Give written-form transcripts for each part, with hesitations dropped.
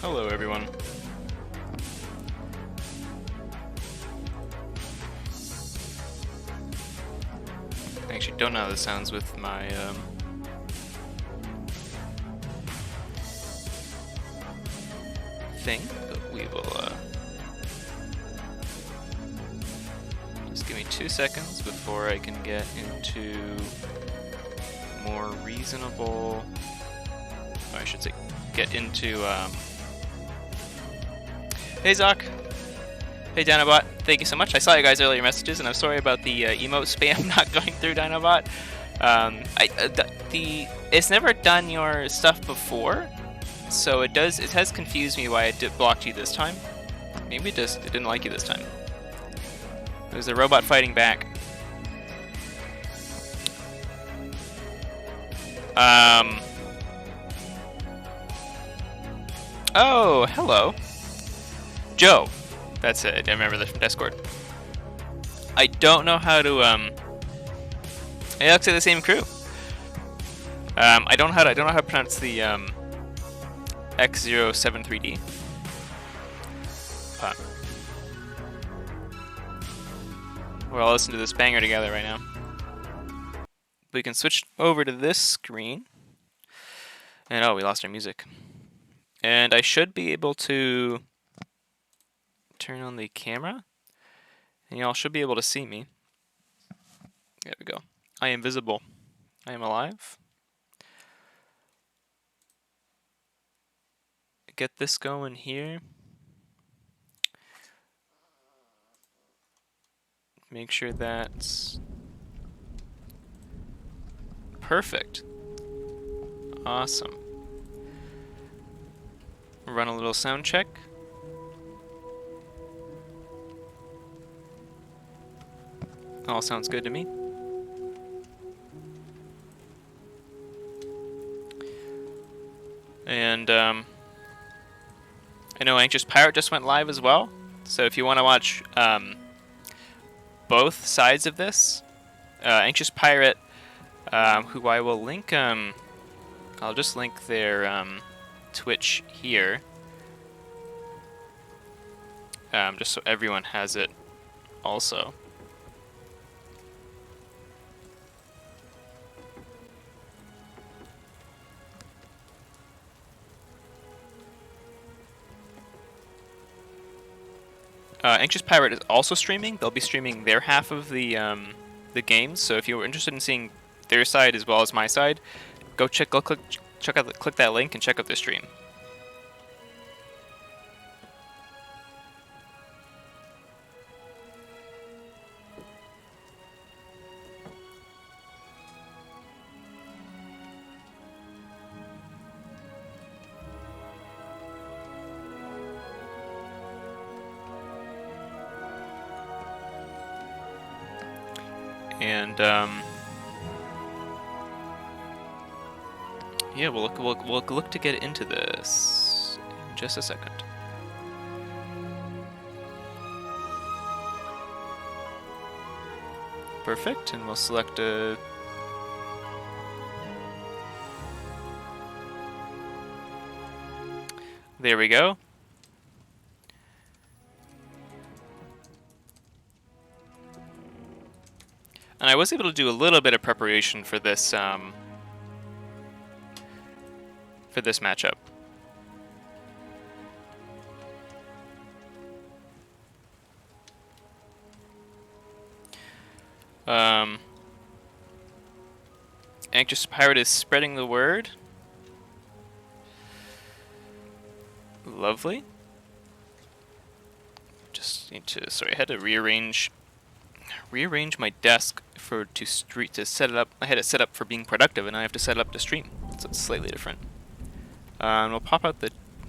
Hello everyone. I actually don't know how this sounds with my thing, but we will just give me 2 seconds before I can get into more reasonable, or I should say get into hey Zoc! Hey Dinobot, thank you so much. I saw you guys' earlier messages, and I'm sorry about the emote spam not going through, Dinobot. It's never done your stuff before, so it has confused me why it blocked you this time. Maybe it didn't like you this time. There's a robot fighting back. Oh, hello. Joe. That's it. I remember this from Discord. I don't know how to it looks like the same crew. I don't know how to pronounce the X073D. We're all listening to this banger together right now. We can switch over to this screen. And oh, we lost our music. And I should be able to turn on the camera. And y'all should be able to see me. There we go. I am visible. I am alive. Get this going here. Make sure that's perfect. Awesome. Run a little sound check. All sounds good to me. And I know AnxiousPirate just went live as well. So if you want to watch both sides of this, AnxiousPirate, who I will link, I'll just link their Twitch here, just so everyone has it also. AnxiousPirate is also streaming. They'll be streaming their half of the games. So if you're interested in seeing their side as well as my side, go click that link and check out their stream. And yeah, we'll look to get into this in just a second. Perfect, and we'll select a. There we go. And I was able to do a little bit of preparation for this matchup. AnxiousPirate is spreading the word. Lovely. Just need to. Sorry, I had to rearrange my desk to set it up. I had it set up for being productive, and I have to set it up to stream, so it's slightly different. And we'll pop out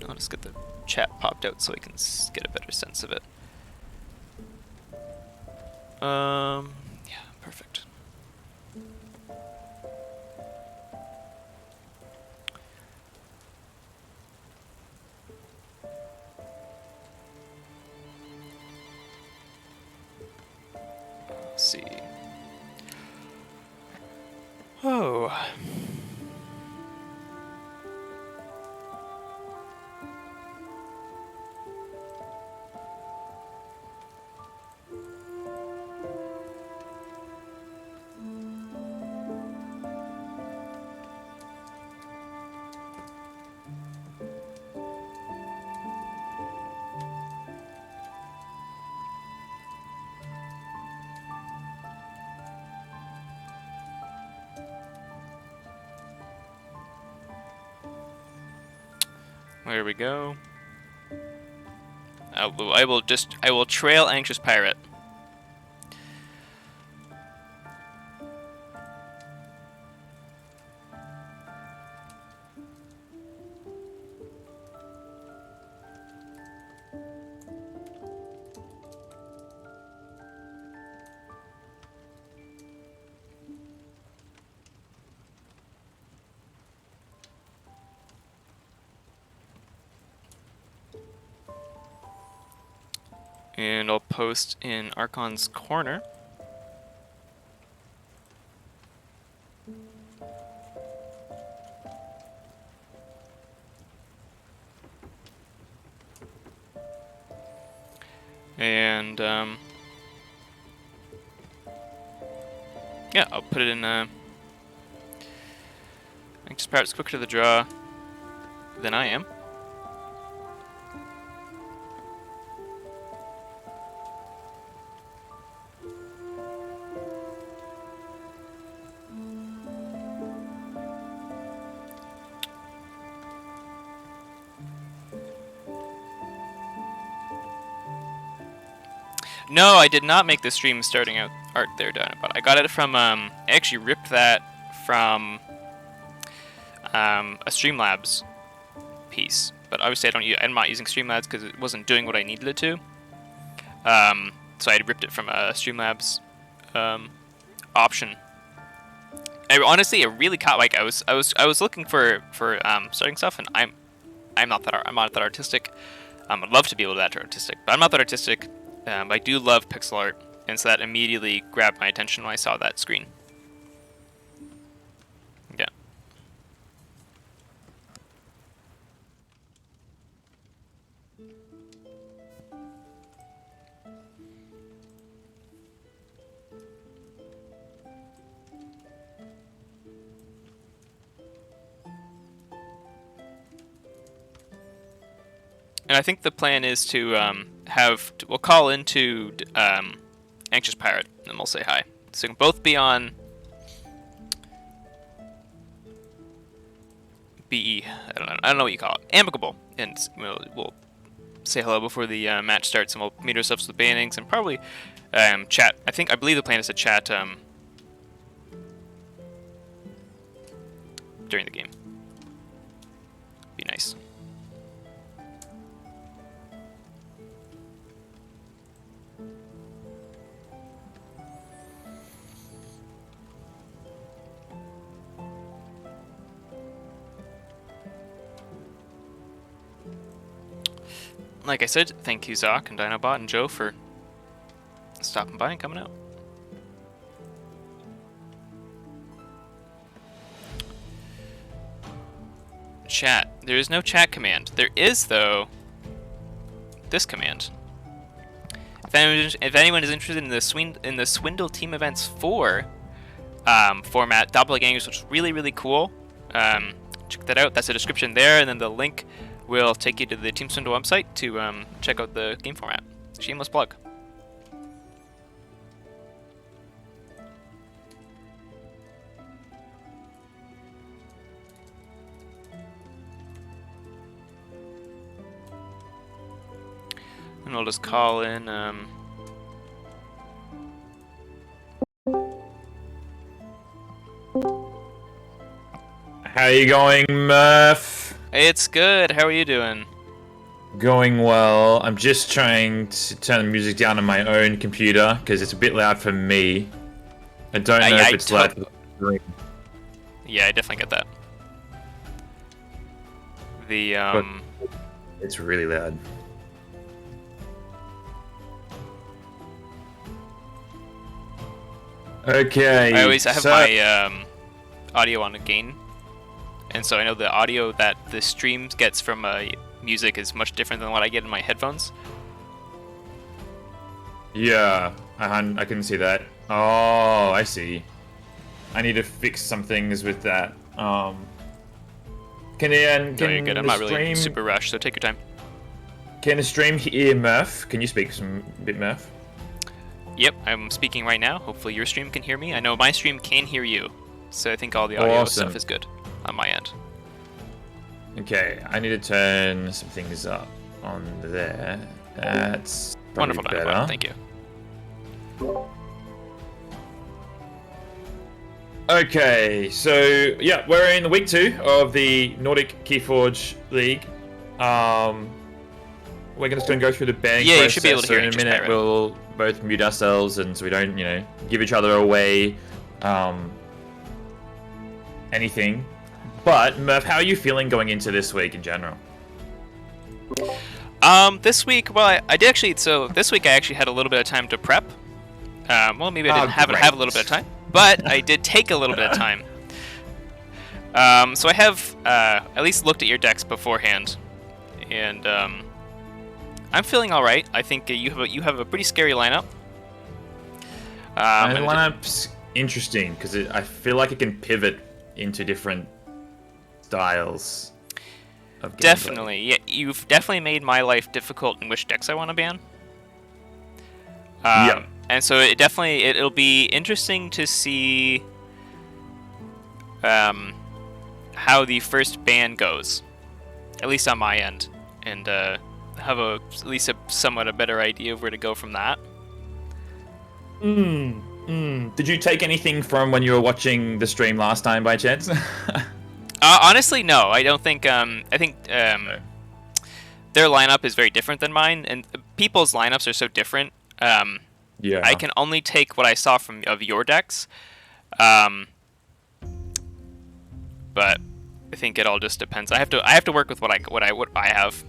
I'll just get the chat popped out so I can get a better sense of it. Yeah, perfect. Let's see. Oh. There we go. I will trail AnxiousPirate. And I'll post in Archon's corner. And yeah, I'll put it in. AnxiousPirate's quicker to the draw than I am. No, I did not make the stream starting out art there, Dinobot. I got it from, I actually ripped that from a Streamlabs piece. But obviously I'm not using Streamlabs because it wasn't doing what I needed it to. So I ripped it from a Streamlabs option. Honestly, it really caught. Like I was looking for starting stuff, and I'm not that artistic. I'd love to be able to be that artistic, but I'm not that artistic. I do love pixel art, and so that immediately grabbed my attention when I saw that screen. Yeah. And I think the plan is to we'll call into AnxiousPirate and we'll say hi. So we can both be on BE. I don't know what you call it. Amicable, and we'll say hello before the match starts, and we'll meet ourselves with bannings and probably chat. I believe the plan is to chat during the game. Be nice. Like I said, thank you, Zoc and Dinobot and Joe, for stopping by and coming out. Chat. There is no chat command. There is, though, this command. If anyone is interested in the Swindle Team Events 4 format, Doppelgangers, which is really cool, check that out. That's the description there, and then the link will take you to the Team Swindle website to check out the game format. Shameless plug. And we'll just call in How you going, Murph? It's good. How are you doing? Going well. I'm just trying to turn the music down on my own computer because it's a bit loud for me. I don't know if it's loud for the stream. Yeah, I definitely get that. But it's really loud. Okay. I have my audio on a gain, and so I know the audio that the stream gets from music is much different than what I get in my headphones. Yeah, I can see that. Oh, I see. I need to fix some things with that. No, you're good. I'm not really super rushed, so take your time. Can the stream hear Murph? Can you speak some bit, Murph? Yep, I'm speaking right now. Hopefully your stream can hear me. I know my stream can hear you, so I think all the audio stuff is good on my end. Okay, I need to turn some things up on there. That's probably Wonderful, better. Dinobot. Thank you. Okay, so yeah, we're in week 2 of the Nordic Keyforge League. We're going to go through the banning Yeah, process. you should be able to hear in a AnxiousPirate. minute, we'll both mute ourselves, and so we don't, give each other away anything. But Murph, how are you feeling going into this week in general? This week, well, I did actually. So this week I actually had a little bit of time to prep. Well, maybe I didn't have a little bit of time, but I did take a little bit of time. So I have at least looked at your decks beforehand, and I'm feeling all right. I think you have a pretty scary lineup. My lineup's interesting because I feel like it can pivot into different styles of gameplay. Definitely, yeah. You've definitely made my life difficult in which decks I want to ban. Yeah. And so it'll be interesting to see how the first ban goes, at least on my end, and have at least a somewhat a better idea of where to go from that. Did you take anything from when you were watching the stream last time by chance? Honestly, no. I don't think. I think their lineup is very different than mine, and people's lineups are so different. Yeah. I can only take what I saw of your decks, but I think it all just depends. I have to work with what I have.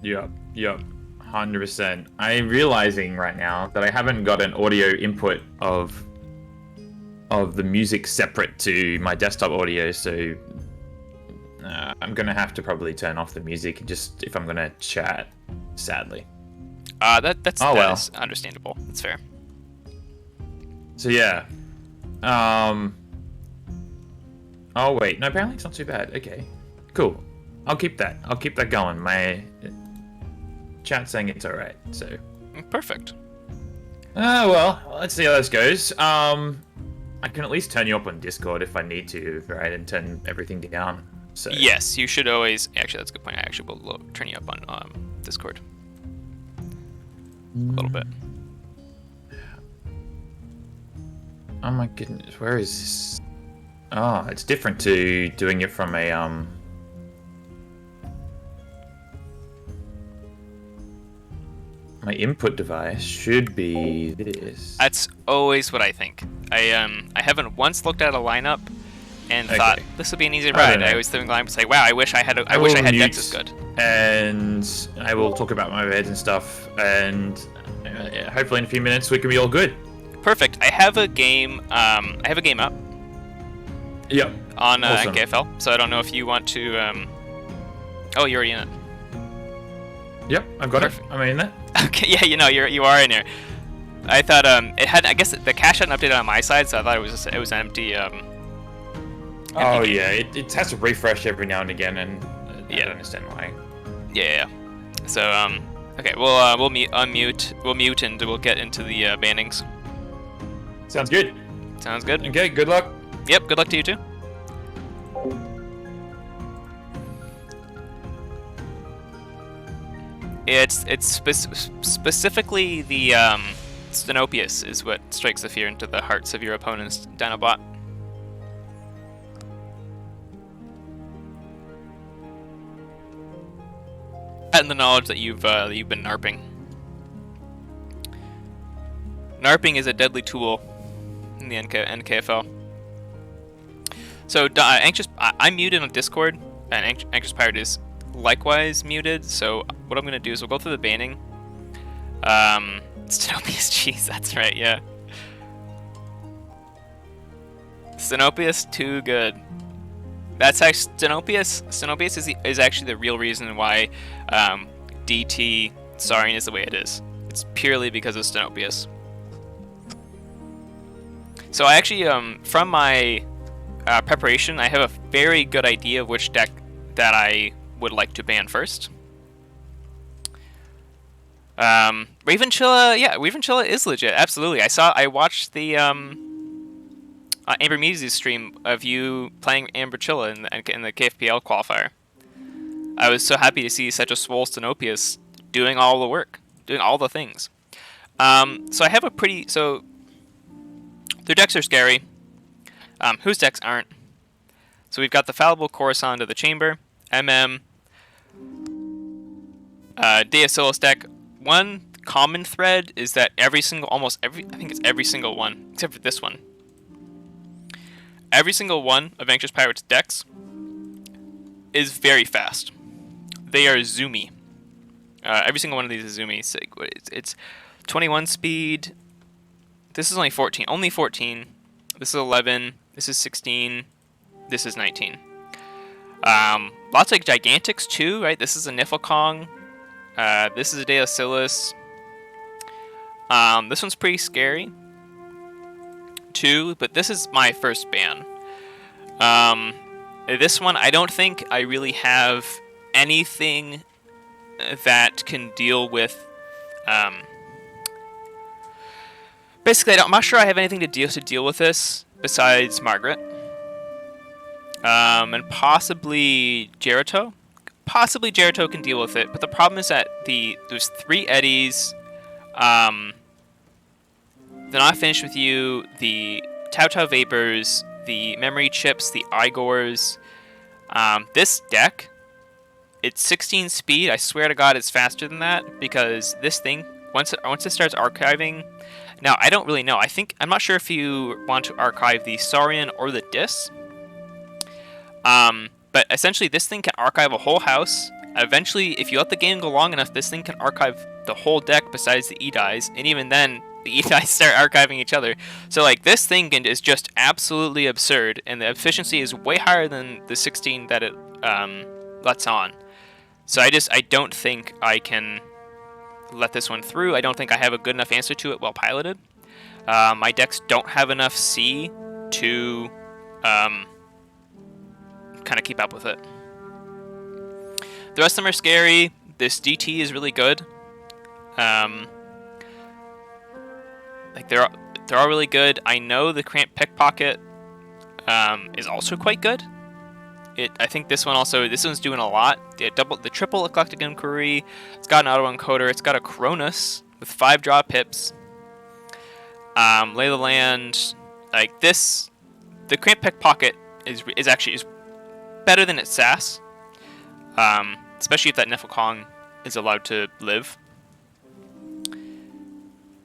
Yep. 100%. I'm realizing right now that I haven't got an audio input of the music separate to my desktop audio, so I'm gonna have to probably turn off the music just if I'm gonna chat. Sadly. That's understandable. That's fair. So yeah. Oh wait, no, apparently it's not too bad. Okay, cool. I'll keep that going. My chat's saying it's alright, so. Perfect. Well, let's see how this goes. I can at least turn you up on Discord if I need to, right, and turn everything down. So. Yes, you should always. Actually, that's a good point. I actually will turn you up on Discord a little bit. Oh my goodness, where is this? Oh, it's different to doing it from a my input device should be this. That's always what I think. I haven't once looked at a lineup and thought this would be an easy ride. I always think the lineup and say, wow, I wish I had decks as good. And I will talk about my beds and stuff, and hopefully in a few minutes we can be all good. Perfect. I have a game. I have a game up. Yep. On awesome. NKFL. So I don't know if you want to. Oh, you're already in it. Yep, I've got Perfect. it. I'm in there. Okay. Yeah, you are in here. I thought it had. I guess the cache hadn't updated on my side, so I thought it was empty. Oh yeah, it has to refresh every now and again, and I don't understand why. Yeah. So okay, we'll mute, and we'll get into the bannings. Sounds good. Sounds good. Okay, good luck. Yep, good luck to you too. It's specifically the Stenopius is what strikes the fear into the hearts of your opponent's Dinobot. And the knowledge that you've been narping. Narping is a deadly tool in the NKFL. So I'm muted on Discord, and AnxiousPirate is likewise muted. So what I'm gonna do is we'll go through the banning. Stenopius, jeez, that's right, yeah. Stenopius, too good. That's actually Stenopius. Stenopius is actually the real reason why DT Saurian is the way it is. It's purely because of Stenopius. So I actually, from my preparation, I have a very good idea of which deck that I would like to ban first. Ravenchilla, yeah, Ravenchilla is legit, absolutely. I watched the Amber Measy's stream of you playing Amberchilla in the KFPL qualifier. I was so happy to see such a swole Stenopius doing all the work, doing all the things. So I have a pretty... So their decks are scary. Whose decks aren't? So we've got the Fallible Coruscant of the Chamber, MM, Deacylus deck. One common thread is that I think it's every single one, except for this one. Every single one of AnxiousPirate's decks is very fast. They are zoomy. Every single one of these is zoomy. So it's 21 speed. This is only 14. Only 14. This is 11. This is 16. This is 19. Lots of Gigantics too, right? This is a Niflkong. This is a Deacylus. This one's pretty scary too, but this is my first ban. This one, I don't think I really have anything that can deal with. Basically, I'm not sure I have anything to deal with this besides Margaret, and possibly Jericho. Possibly Jericho can deal with it, but the problem is that there's 3 Eddies. They're not finished with you. The Tau Vapors, the Memory Chips, the Igors. This deck, it's 16 speed. I swear to God, it's faster than that because this thing, once it starts archiving. Now I don't really know. I'm not sure if you want to archive the Saurian or the Dis. But essentially, this thing can archive a whole house. Eventually, if you let the game go long enough, this thing can archive the whole deck besides the E-Dies, and even then, the E-Dies start archiving each other. So, like, this thing is just absolutely absurd, and the efficiency is way higher than the 16 that it lets on. So I don't think I can let this one through. I don't think I have a good enough answer to it well piloted. My decks don't have enough C to kind of keep up with it. The rest of them are scary. This DT is really good. Like they're all really good. I know the Cramp Pickpocket is also quite good. I think this one's doing a lot. The triple Eclectic Inquiry. It's got an auto encoder. It's got a Cronus with 5 draw pips. Lay the Land. Like this, the Cramp Pickpocket is actually better than its SAS, especially if that Niflkong is allowed to live.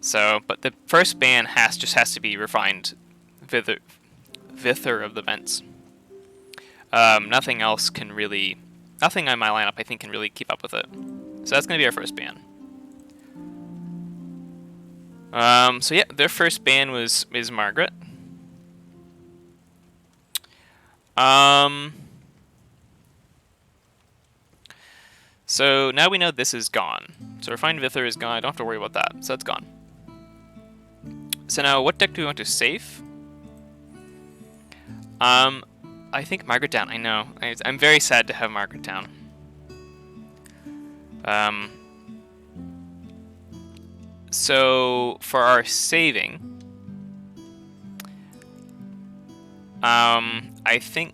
So, but the first ban just has to be Refined Vither of the Vents. Nothing else can really, nothing on my lineup I think can really keep up with it. So that's gonna be our first ban. So yeah, their first ban is Margaret. So now we know this is gone. So Refined Vither is gone. I don't have to worry about that. So that's gone. So now, what deck do we want to save? I think Margaret down. I know. I'm very sad to have Margaret down. So for our saving, I think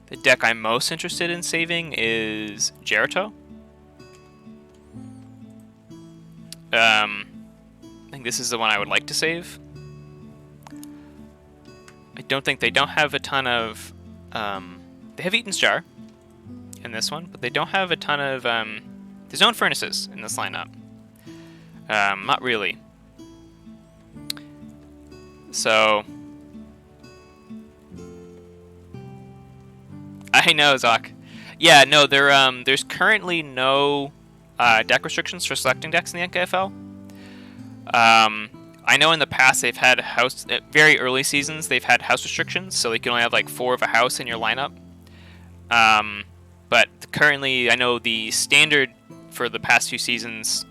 the deck I'm most interested in saving is Jericho. I think this is the one I would like to save. I don't think they don't have a ton of... they have Eaton's Jar in this one, but they don't have a ton of... there's no Furnaces in this lineup. Not really. So... I know, Zoc. Yeah, no, there's currently no deck restrictions for selecting decks in the NKFL. I know in the past they've had very early seasons they've had house restrictions, so you can only have like 4 of a house in your lineup. But currently, I know the standard for the past few seasons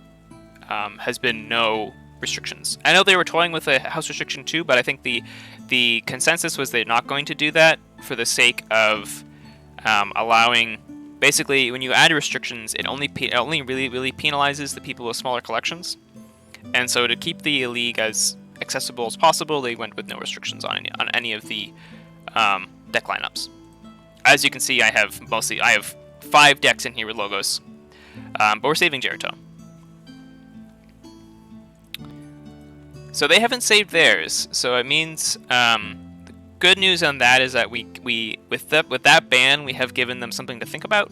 has been no restrictions. I know they were toying with a house restriction too, but I think the consensus was they're not going to do that for the sake of allowing. Basically, when you add restrictions, it only really penalizes the people with smaller collections. And so to keep the league as accessible as possible, they went with no restrictions on any of the deck lineups. As you can see, I have 5 decks in here with logos, but we're saving Jericho. So they haven't saved theirs, so it means the good news on that is that we with that ban we have given them something to think about.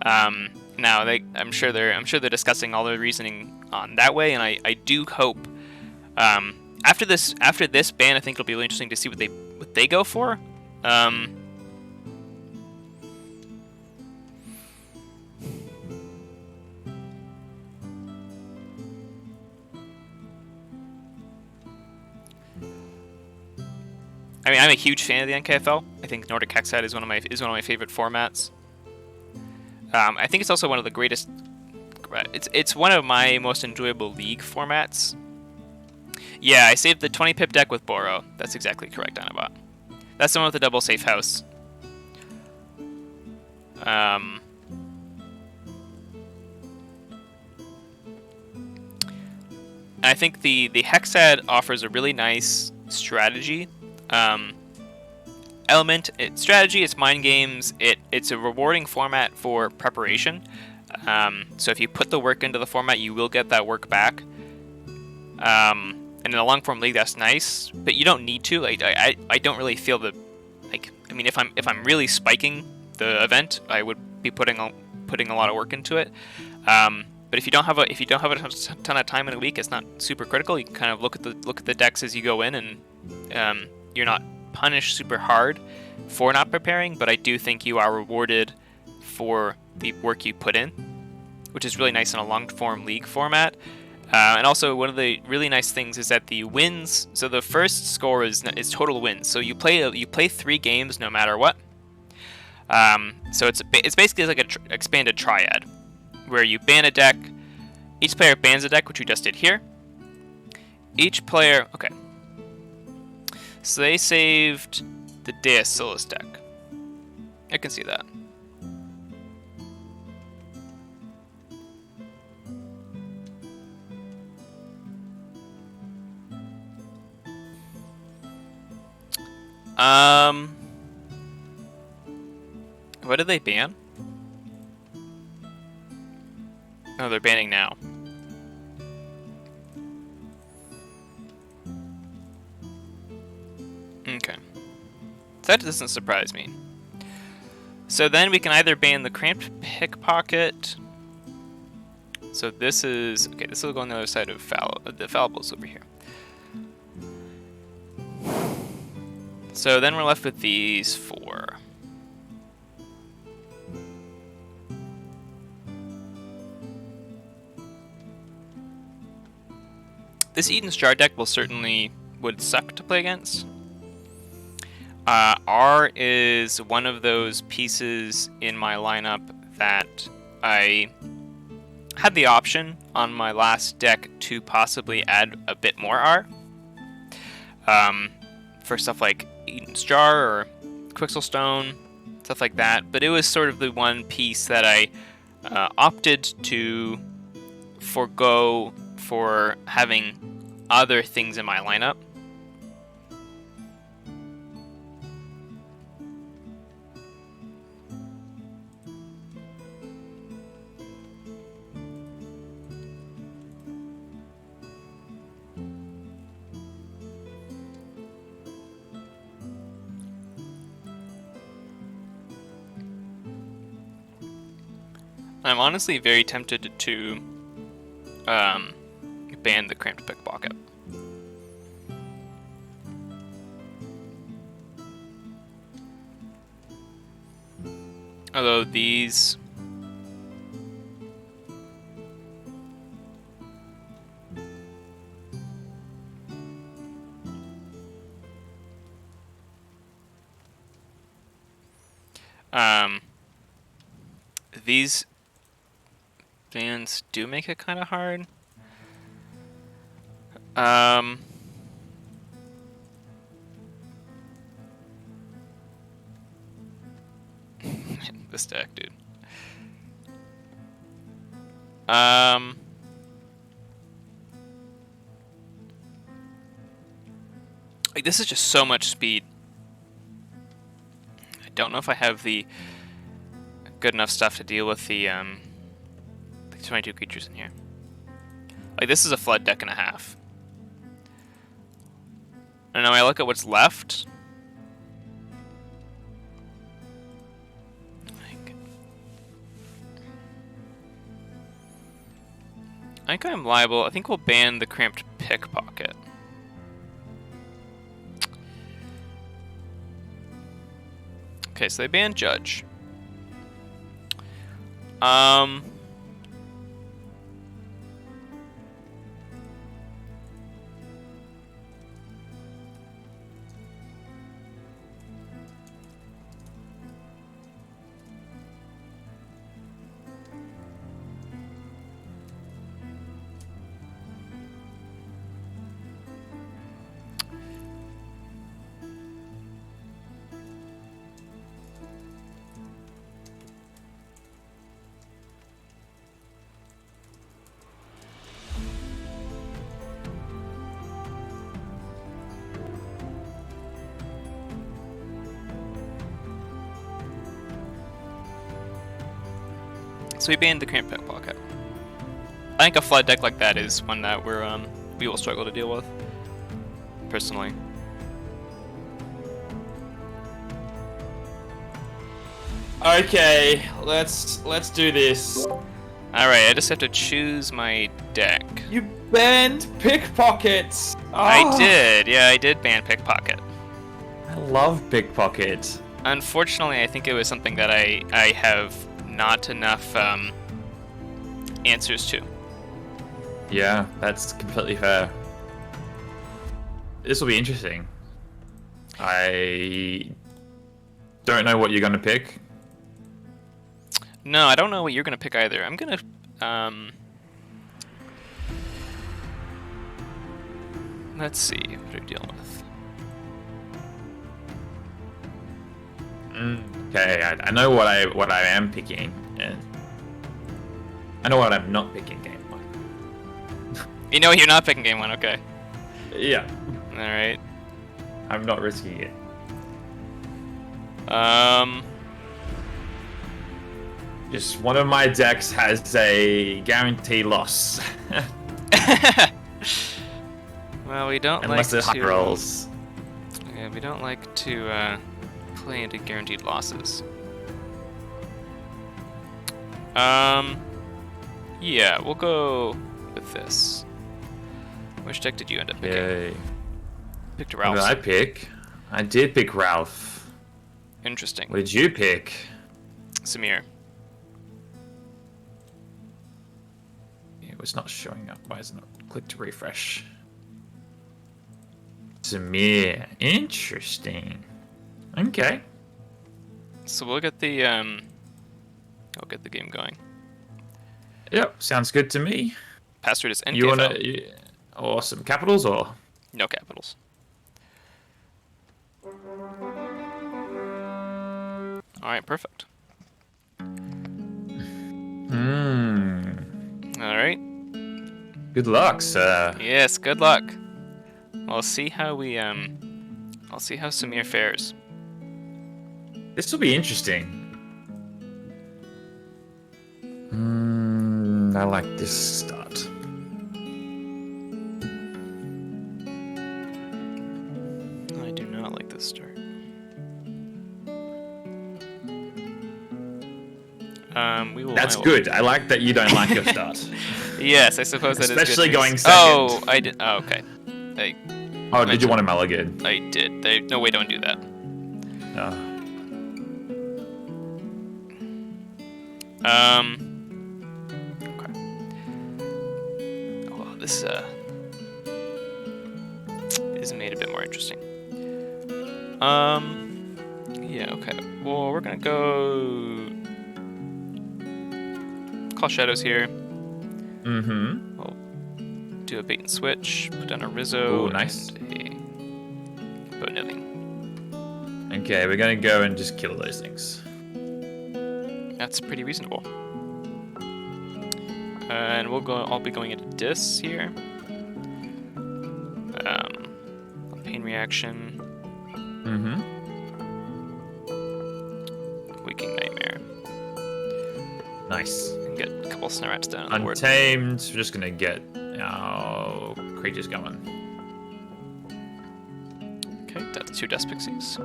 Now I'm sure they're discussing all the reasoning on that way, and I do hope after this ban, I think it'll be really interesting to see what they go for. I mean, I'm a huge fan of the NKFL. I think Nordic Hexad is one of my favorite formats. I think it's also one of the greatest. It's one of my most enjoyable league formats. Yeah, I saved the 20 pip deck with Boro. That's exactly correct, Anabot. That's the one with the double safe house. I think the Hexad offers a really nice strategy element. It's strategy, it's mind games, it's a rewarding format for preparation. So if you put the work into the format, you will get that work back. And in a long form league, that's nice, but you don't need to. Like I don't really feel the like. I mean, if I'm really spiking the event, I would be putting a lot of work into it. But if you don't have a ton of time in a week, it's not super critical. You can kind of look at the decks as you go in, and you're not punished super hard for not preparing. But I do think you are rewarded for the work you put in, which is really nice in a long form league format. And also, one of the really nice things is that the wins. So the first score is total wins. So you play 3 games no matter what. So it's basically like an expanded triad, where you ban a deck. Each player bans a deck, which we just did here. Each player, okay. So they saved the Deacilis deck. I can see that. What did they ban? Oh, they're banning now. Okay. That doesn't surprise me. So then we can either ban the Cramped Pickpocket. So this is... Okay, this will go on the other side of the Fallibles over here. So then we're left with these 4. This Eden's Jar deck would suck to play against. R is one of those pieces in my lineup that I had the option on my last deck to possibly add a bit more R. For stuff like Eden's Jar or Quixelstone, stuff like that. But it was sort of the one piece that I opted to forgo for having other things in my lineup. I'm honestly very tempted to ban the Cramped Pickpocket. Although these... these bans do make it kind of hard. This deck, dude. Like, this is just so much speed. I don't know if I have the good enough stuff to deal with the 22 creatures in here. Like, this is a flood deck and a half. I don't know, when I look at what's left. I think I'm liable. I think we'll ban the Cramped Pickpocket. Okay, so they banned Judge. So we banned the Cramped Pickpocket. I think a flood deck like that is one that we will struggle to deal with, personally. Okay, let's do this. Alright, I just have to choose my deck. You banned pickpockets. I did, yeah, I did ban Pickpocket. I love pickpocket. Unfortunately, I think it was something that I have not enough answers to. Yeah, that's completely fair. This will be interesting. I don't know what you're going to pick. No, I don't know what you're gonna pick either. I'm gonna let's see what we're dealing with. Okay, I know what I am picking, and I know what I'm not picking game one. You know you're not picking game one, okay. Yeah, Alright. I'm not risking it. Just one of my decks has a guarantee loss. Well, we don't Unless like it high to rolls. Yeah, we don't like to play into guaranteed losses. Yeah, we'll go with this. Which deck did you end up picking? Yay. Picked What Ralph's. did I pick? I did pick Ralph. Interesting. What did you pick? Samir. It was not showing up. Why is it not? Click to refresh. Samir. Interesting. Okay. So we'll get the I'll get the game going. Yep, sounds good to me. Password is NKFL. You wanna? Awesome. Capitals or? No capitals. Alright, perfect. Alright. Good luck, sir. Yes, good luck. I'll see how we I'll see how Samir fares. This will be interesting. I like this start. I do not like this start. We will. That's good. I like that you don't like your start. Yes, I suppose that is good. Especially news. going second. Oh, I did. Oh, okay. Oh, did you want a mulligan? I did. No way, don't do that. Oh. Okay. Oh, this is made a bit more interesting. Yeah. Okay. Well, we're gonna go call shadows here. Mm-hmm. We'll do a bait and switch. Put down a Rizzo. Ooh, nice. And a boat nothing. Okay, we're gonna go and just kill those things. That's pretty reasonable. And we'll go. I'll be going into Dis here. Pain reaction. Mm-hmm. Waking Nightmare. Nice. And get a couple Snarats down on the board. Untamed. We're just gonna get our creatures going. Okay, that's 2 Dust Pixies.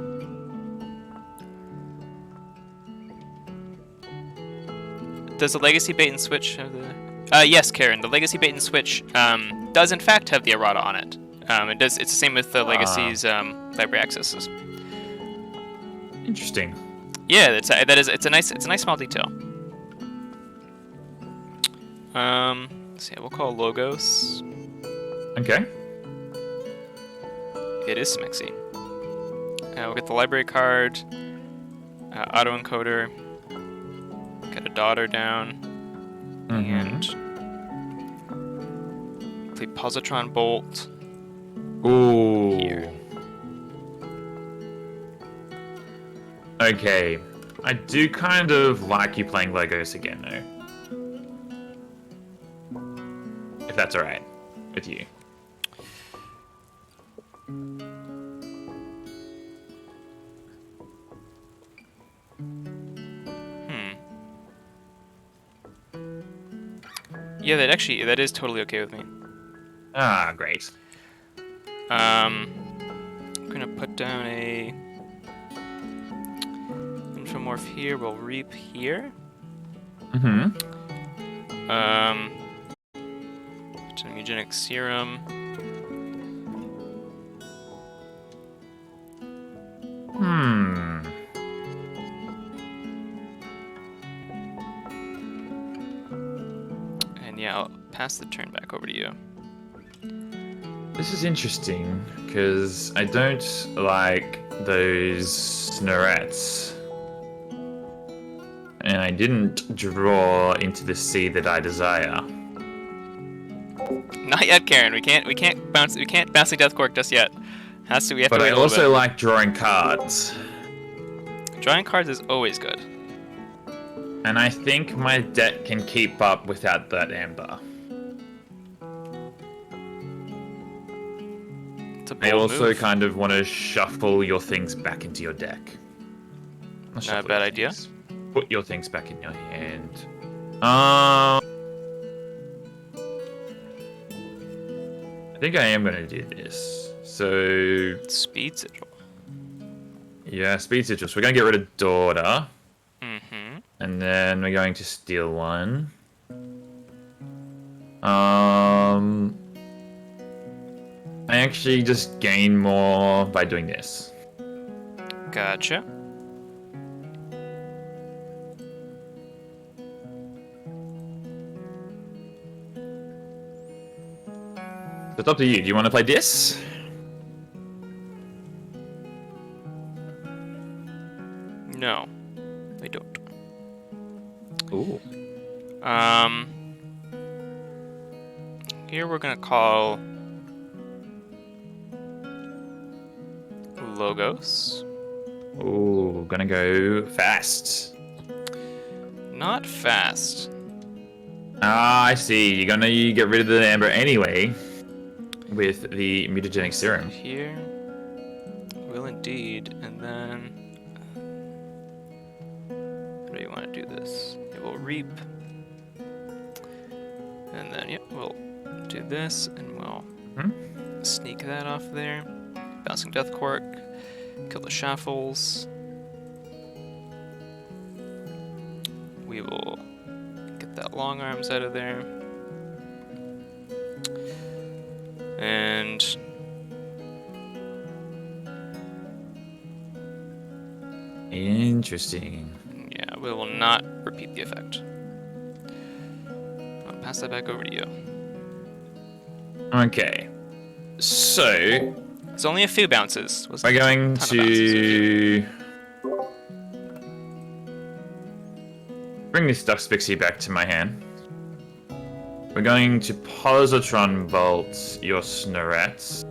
Does the Legacy Bait and Switch have the... yes, Karen. The Legacy Bait and Switch does in fact have the errata on it. It does. It's the same with the Legacy's library accesses. Interesting. Yeah, it's a nice small detail. Let's see, we'll call Logos. Okay. It is Smixy. We'll get the library card, autoencoder, get a daughter down, and play Positron Bolt. Ooh. Here. Okay. I do kind of like you playing Logos again, though. If that's alright with you. Yeah, that is totally okay with me. Ah, great. I'm gonna put down a Infomorph here. We'll Reap here. Mm-hmm. Put an Mutagenic Serum. And yeah, I'll pass the turn back over to you. This is interesting, because I don't like those Snarets. And I didn't draw into the sea that I desire. Not yet, Karen. We can't bounce the Death Cork just yet. We have to wait But a I little also bit. like drawing cards. Drawing cards is always good. And I think my deck can keep up without that amber. It's a I bold also move. kind of want to shuffle your things back into your deck. Not a bad idea. Put your things back in your hand. I think I am going to do this. So, Speed Sigil. yeah, Speed Sigil. So we're going to get rid of Daughter. Mm-hmm. And then we're going to steal one. I actually just gain more by doing this. Gotcha. So it's up to you. Do you want to play this? No, I don't. Ooh. Here we're gonna call Logos. Ooh, gonna go fast. Not fast. Ah, I see. You're gonna get rid of the amber anyway with the mutagenic serum. Here. Will indeed. And then... how do you want to do this? It will reap. And then, yep, we'll do this, and we'll sneak that off there. Bouncing Death Cork. Kill the Shaffles. We will get that Long Arms out of there. And... Interesting. yeah, we will not repeat the effect. I'll pass that back over to you. Okay. So, It's only a few bounces. we're going to bring this Dust Pixie back to my hand. We're going to Positron Bolt your Snarets.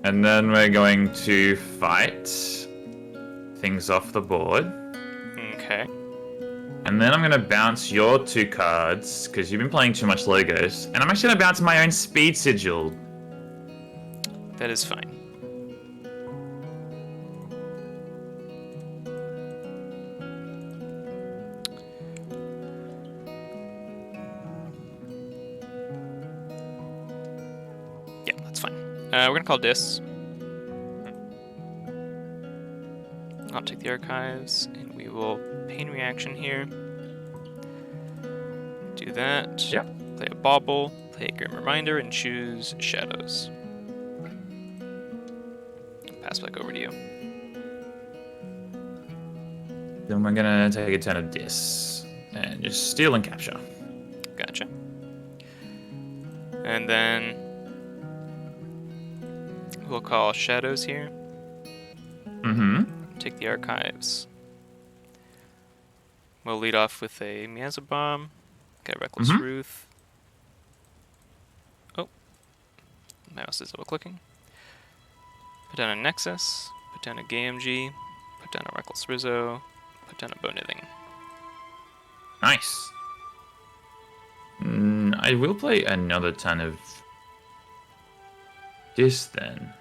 And then we're going to fight things off the board. Okay. And then I'm going to bounce your 2 cards, because you've been playing too much Logos. And I'm actually going to bounce my own Speed Sigil. That is fine. Yeah, that's fine. We're gonna call this. I'll take the archives, and we will pain reaction here. Do that. Yep. Play a bauble, play a grim reminder, and choose shadows. Pass back over to you. Then we're gonna take a turn of this and just steal and capture. Gotcha. And then we'll call shadows here. Mm-hmm. Take the archives. We'll lead off with a Miasma Bomb. Get a Reckless Ruth. Oh. Mouse is double clicking. Put down a Nexus. Put down a GMG. Put down a Reckless Rizzo. Put down a Bonithing. Nice. I will play another ton of this then.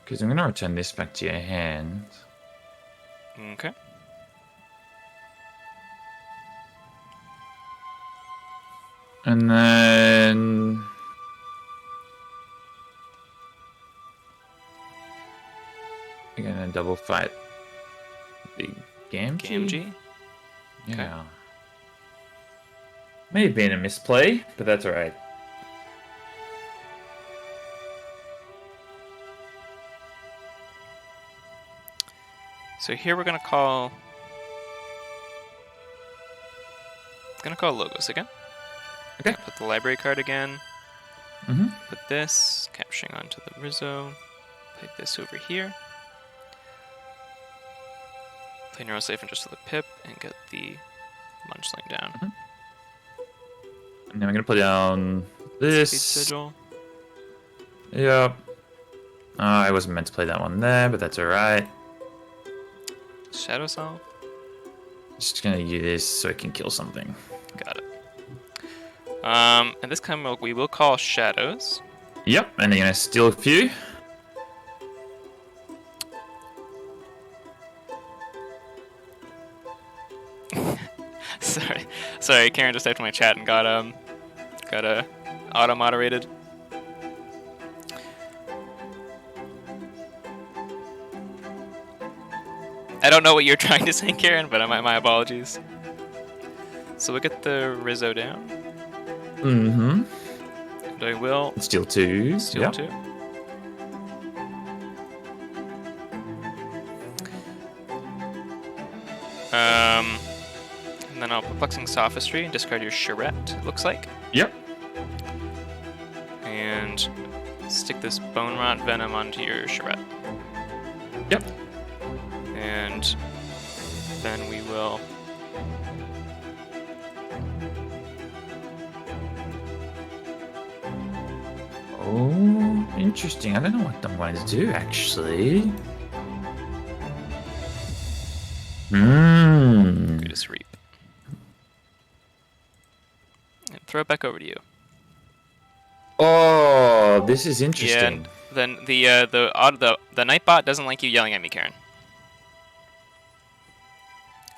Because I'm going to return this back to your hand. Okay. And then... I'm going to double fight the Gamgee? GMG. Yeah. Okay. May have been a misplay, but that's alright. So here we're gonna call logos again. Okay. Put the library card again. Mm-hmm. Put this, capturing onto the Rizzo. Play this over here. Play Neurosafe and just to the Pip and get the Munchling down. Mm-hmm. And then I'm gonna put down this. Speed Sigil. Yep. I wasn't meant to play that one there, but that's alright. Shadow Self. Just gonna use this so I can kill something. Got it. And this time we will call shadows. Yep, and then you're gonna steal a few. Sorry, Karen just typed in my chat and got auto moderated. I don't know what you're trying to say, Karen, but my apologies. So we'll get the Rizzo down. Mm-hmm. And I will Steal two. steal Yep. two. And then I'll Perplexing Sophistry and discard your Charette, it looks like. Yep. And stick this Bone Rot Venom onto your Charette. Yep. And then we will... Oh, interesting. I don't know what I'm going to do, actually. Greatest Reap. And throw it back over to you. Oh, this is Yeah, interesting. and then the Nightbot doesn't like you yelling at me, Karen.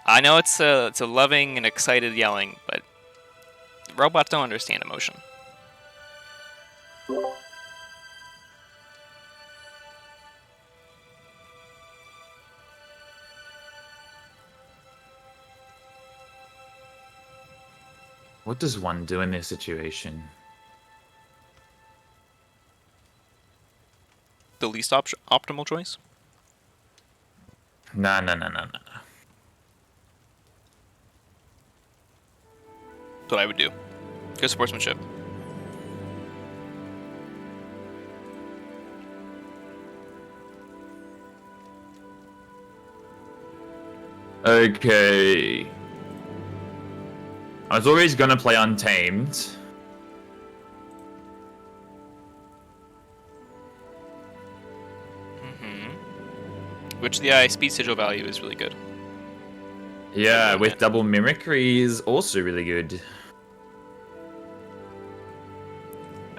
I know it's a loving and excited yelling, but robots don't understand emotion. What does one do in this situation? The least optimal choice? No. That's what I would do. Good sportsmanship. Okay. I was always gonna play Untamed. Which the speed sigil value is really good. Yeah, with double mimicry is also really good.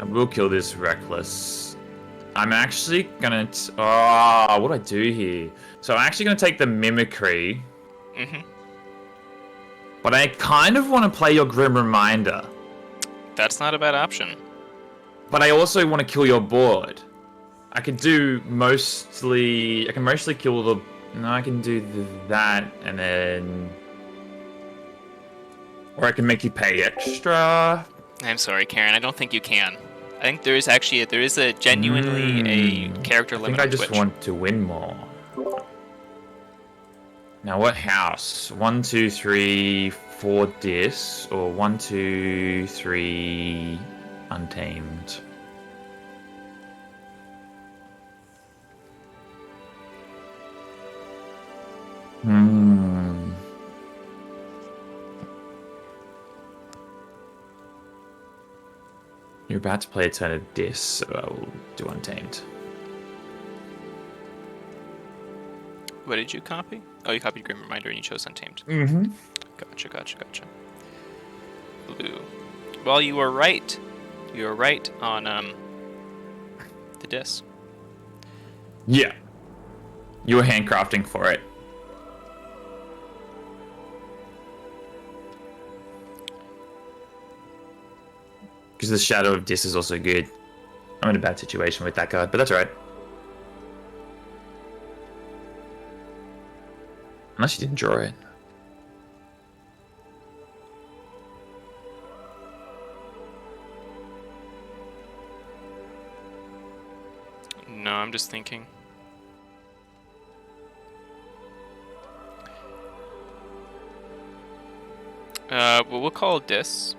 will kill this reckless. I'm actually gonna. What do I do here? So I'm actually gonna take the mimicry. But I kind of want to play your Grim Reminder. That's not a bad option. But I also want to kill your board. I can mostly kill the. No, I can do that and then. Or I can make you pay extra. I'm sorry, Karen. I don't think you can. I think there is a genuinely a character limit on I think I just Twitch. want to win more. Now, what house? 1, 2, 3, 4 dis, or 1, 2, 3 untamed? You're about to play a turn of dis, so I will do untamed. What did you copy? Oh, you copied Grim Reminder and you chose Untamed. Gotcha. Blue. Well, you were right. You were right on the dis. Yeah. You were handcrafting for it. Because the Shadow of Dis is also good. I'm in a bad situation with that card, but that's alright. Unless you didn't draw it. No, I'm just thinking. Well, we'll call it dis.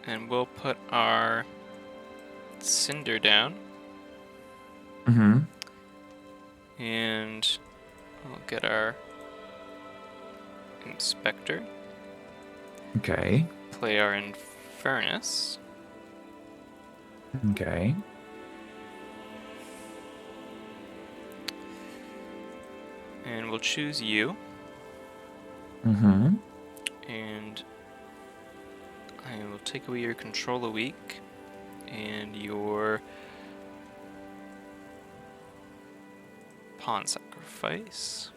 And we'll put our Cinder down. And we'll get our Inspector. Okay. Play our Infernus. Okay. And we'll choose you. And I will take away your Control a week and your Pawn Sacrifice.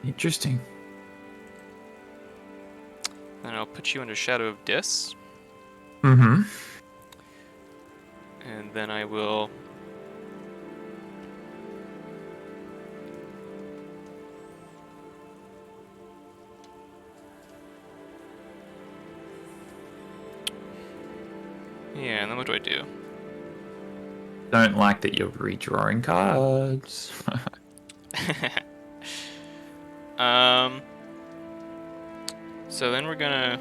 Interesting. Then I'll put you under Shadow of Dis. And then I will yeah, and then what do I do? don't like that you're redrawing cards. So then we're gonna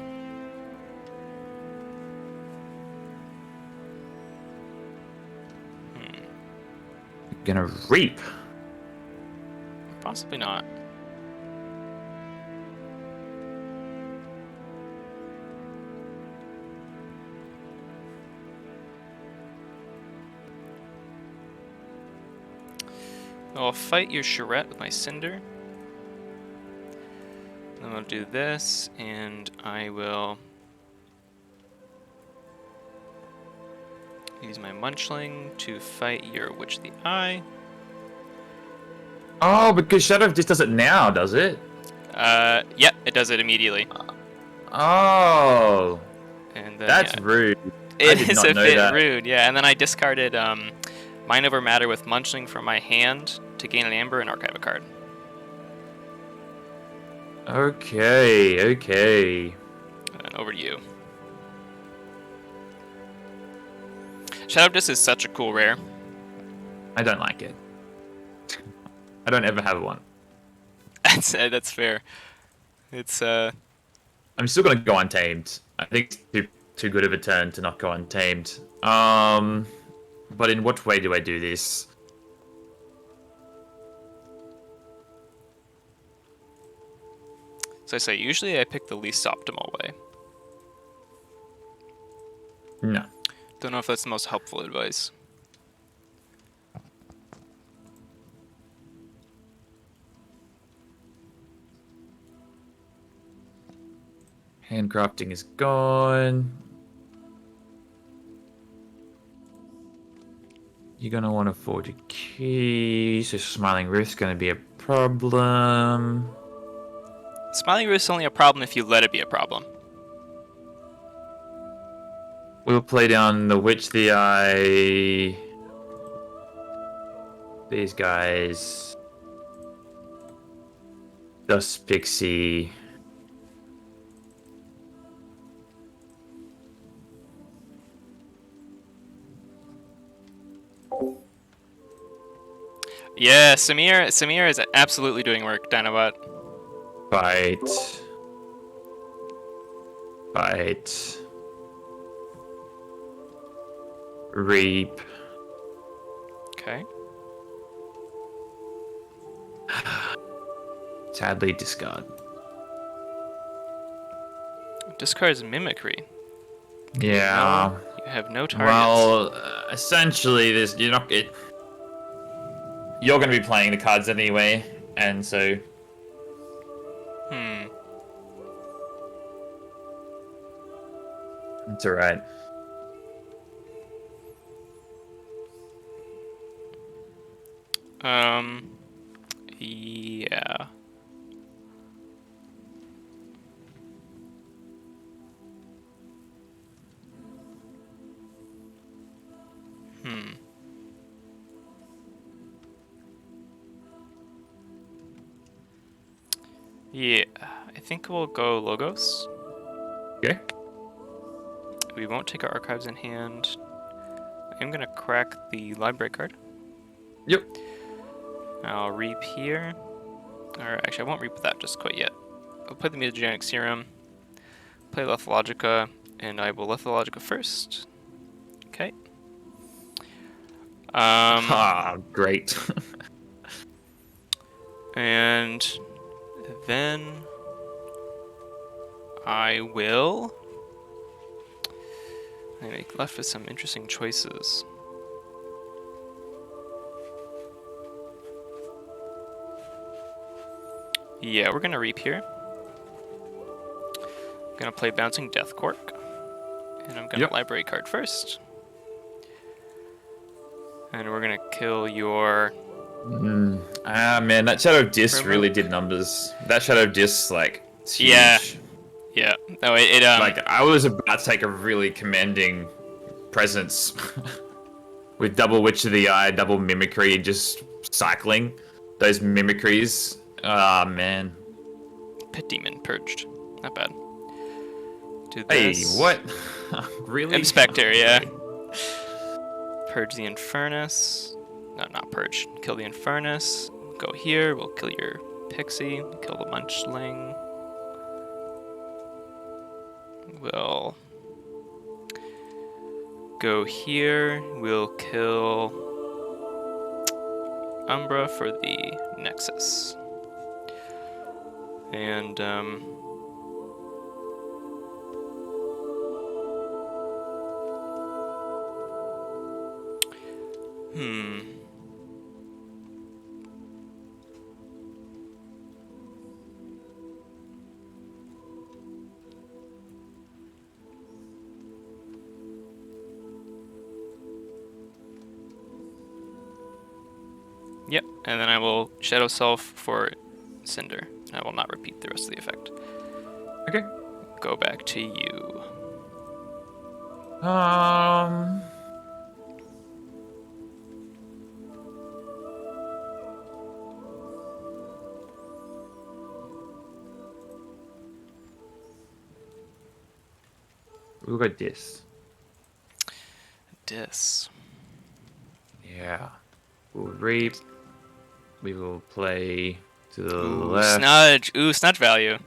Gonna reap. possibly not. I'll fight your Charette with my Cinder. Then I'll do this, and I will use my Munchling to fight your Witch of the Eye. Oh, because Shadow of Dis does it now, does it? Yeah, it does it immediately. Oh. And then, That's yeah. rude. It is a bit rude, yeah. And then I discarded Mind Over Matter with Munchling from my hand to gain an Amber and archive a card. Okay. And over to you. Shadow of Dis is such a cool rare. I don't like it. I don't ever have one. That's fair. It's I'm still gonna go untamed. I think it's too good of a turn to not go untamed. But in what way do I do this? so I say usually I pick the least optimal way. No. Don't know if that's the most helpful advice. Handcrafting is gone. You're gonna want to forge a key, so Smiling Rift's gonna be a problem. Smiling Rift's only a problem if you let it be a problem. We'll play down the Witch, the Eye. These guys. Dust Pixie. Yeah, Samir is absolutely doing work, Dinobot. Fight. Fight. Reap. Okay. Sadly, discard. Discards Mimicry. Yeah. No, you have no targets. Well, essentially, you're going to be playing the cards anyway, and so. It's alright. Yeah. Yeah, I think we'll go Logos. Okay. We won't take our archives in hand. I'm gonna crack the library card. Yep. I'll reap here. Or actually, I won't reap that just quite yet. I'll play the Mutagenic Serum, play Lethalogica, and I will Lethalogica first. Okay. Great. And then I will. I'm left with some interesting choices. Yeah, we're gonna reap here. I'm gonna play Bouncing Death Cork. And I'm gonna library card first. And we're gonna kill your... Man, that Shadow Disc really did numbers. That Shadow Disc, like, it's huge. Yeah. No, like, I was about to take a really commanding presence with double Witch of the Eye, double Mimicry, just cycling those Mimicries. Ah, man. Pit Demon purged. Not bad. Do Hey, this. what? Really? Inspector, yeah. Purge the Infernus. No, not purge. Kill the Infernus. Go here. We'll kill your Pixie. Kill the Munchling. We'll go here. We'll kill Umbra for the Nexus. And, Yep, and then I will Shadow Self for Cinder. I will not repeat the rest of the effect. Okay. Go back to you. We'll go Dis. Dis. Yeah. We'll reap. We will play to the Ooh, left. Snudge. Ooh, Snudge value.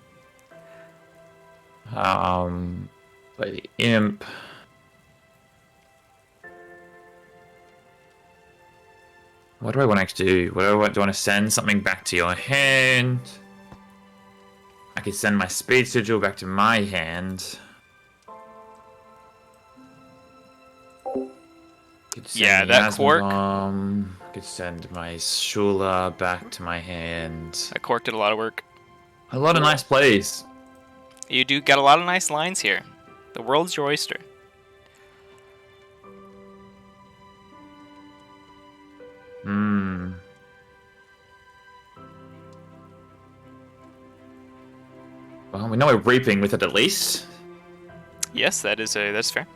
Play the Imp. What do I want to actually do? Do I want to send something back to your hand? I could send my Speed Sigil back to my hand. Yeah, that Quark. Could send my Shula back to my hand. That Quark did a lot of work. A lot of nice plays. You do get a lot of nice lines here. The world's your oyster. Hmm. Well, we know we're reaping with it at least. Yes, that's fair.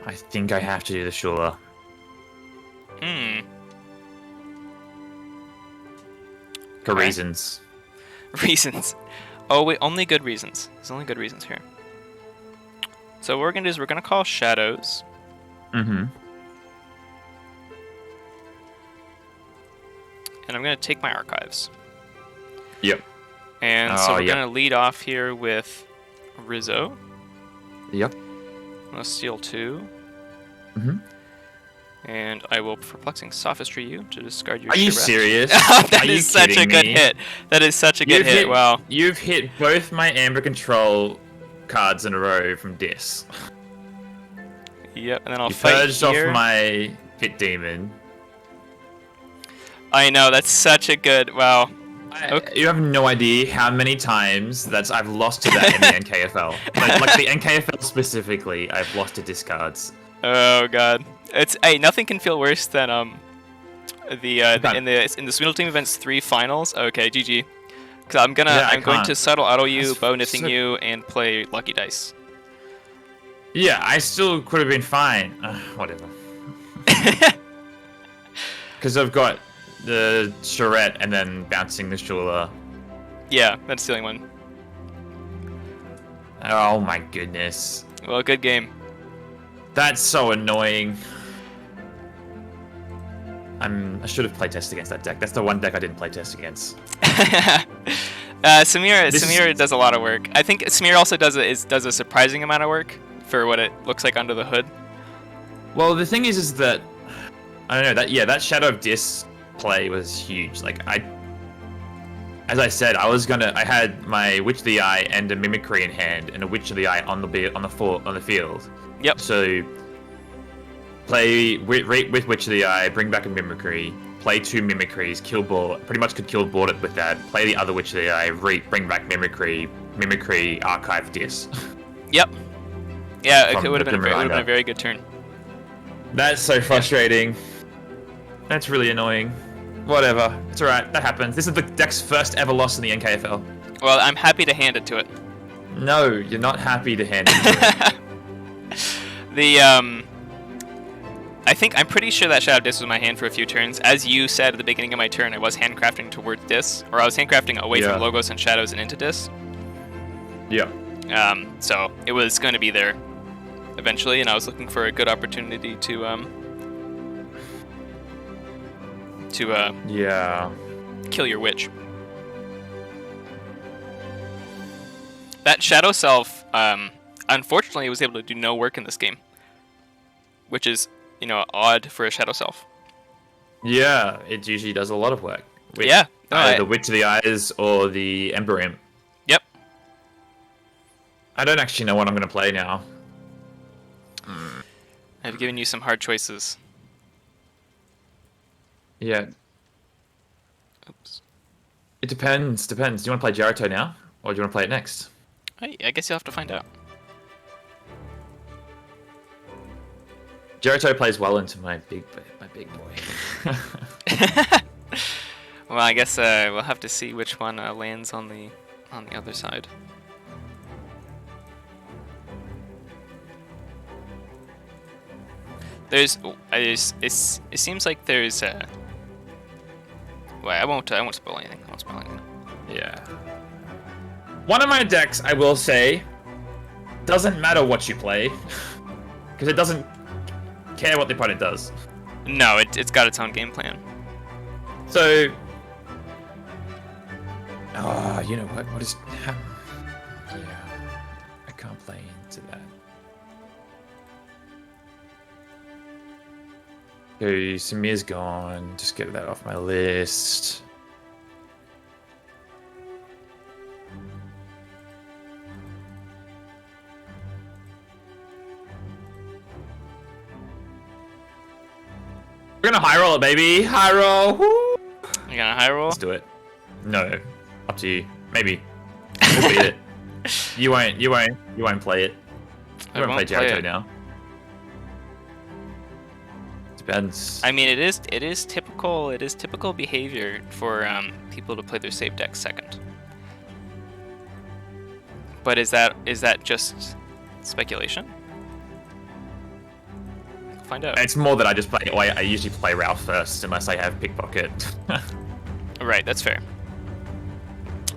I think I have to do the Shula. For Okay. reasons. Reasons. Oh wait, only good reasons. There's only good reasons here. So what we're gonna do is we're gonna call shadows. Mm-hmm. And I'm gonna take my archives. Yep. And so we're yep. gonna lead off here with Rizzo. Yep. I'm gonna steal 2. Mm-hmm. And I will Perplexing Sophistry you to discard your Are you charrette. serious? That Are is you such a kidding good me? hit. That is such a good hit. Wow. You've hit both my Amber Control cards in a row from Dis. Yep, and then I'll You fight purged here. off my Pit Demon. I know, that's such a good... Wow. Okay. You have no idea how many times I've lost to that in the NKFL. Like the NKFL specifically, I've lost to discards. Oh god. Hey, nothing can feel worse than in the Swindle Team Events 3 finals. Okay, GG. Cause I'm going to subtle auto you, bow nifting you, and play lucky dice. Yeah, I still could have been fine. Whatever. Because I've got the charrette and then bouncing the Shula. Yeah, that's stealing one. Oh my goodness. Well, good game. That's so annoying. I should have playtested against that deck. That's the one deck I didn't playtest against. Samir does a lot of work. I think Samir also does a surprising amount of work for what it looks like under the hood. Well, the thing is that I don't know that Shadow of Dis play was huge. Like as I said, I had my Witch of the Eye and a Mimicry in hand, and a Witch of the Eye on the field. Yep. So play with Witch of the Eye, bring back a Mimicry, play 2 Mimicries, kill board. Pretty much could kill board it with that. Play the other Witch of the Eye, bring back Mimicry, archive Dis. Yep. Yeah, it From would have the been a Miranda. very good turn. That's so frustrating. That's really annoying. Whatever. It's alright. That happens. This is the deck's first ever loss in the NKFL. Well, I'm happy to hand it to it. No, you're not happy to hand it to it. I'm pretty sure that Shadow of Dis was in my hand for a few turns. As you said at the beginning of my turn, I was handcrafting towards Dis, or I was handcrafting away from Logos and Shadows and into Dis. Yeah. So it was going to be there eventually, and I was looking for a good opportunity to kill your witch. That Shadow Self, unfortunately, was able to do no work in this game, which is, odd for a Shadow Self. Yeah, it usually does a lot of work. With Yeah. either the Witch of the Eyes or the Ember Imp. Yep. I don't actually know what I'm going to play now. I've given you some hard choices. Yeah. Oops. It depends. Do you want to play Jaruto now? Or do you want to play it next? I guess you'll have to find out. Jaruto plays well into my big boy. Well, I guess we'll have to see which one lands on the other side. It seems like there's well, I won't spoil anything. Yeah. One of my decks, I will say, doesn't matter what you play, because it doesn't care what the opponent does. No, it's got its own game plan. So, you know what? What is? Yeah, I can't play into that. Okay, Samir's gone. Just get that off my list. We're gonna high roll it, baby. High roll. Woo. You gonna high roll? Let's do it. No, up to you. Maybe. We'll beat it. You won't play it. You won't play Jericho now. Depends. I mean, it is typical behavior for people to play their save deck second. But is that just speculation? We'll find out. It's more that I just play. I usually play Ralph first, unless I have pickpocket. Right, that's fair.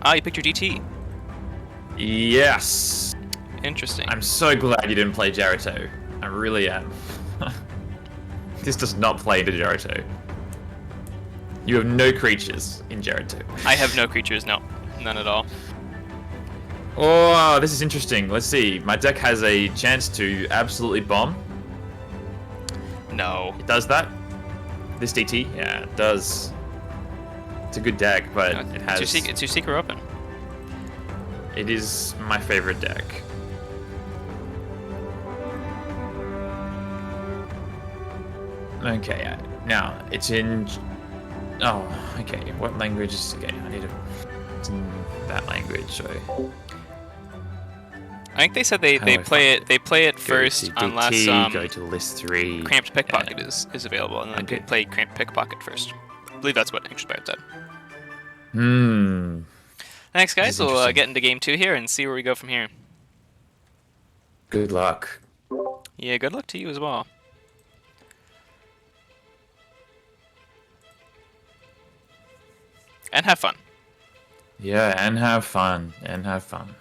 Ah, you picked your DT. Yes. Interesting. I'm so glad you didn't play Jericho. I really am. This does not play to Jericho. You have no creatures in Jericho. I have no creatures, no. None at all. Oh, this is interesting. Let's see. My deck has a chance to absolutely bomb. No. It does that. This DT? Yeah, it does. It's a good deck, but it has... It's your secret weapon. It is my favorite deck. Okay, now it's in... Oh, okay. What language is... Okay, I need to... It's in that language, so... I think they said they play it first unless go to list 3. Cramped Pickpocket is available, and then they play Cramped Pickpocket first. I believe that's what AnxiousPirate said. Thanks, guys. We'll get into game 2 here and see where we go from here. Good luck. Yeah, good luck to you as well. And have fun. Yeah, and have fun. And have fun.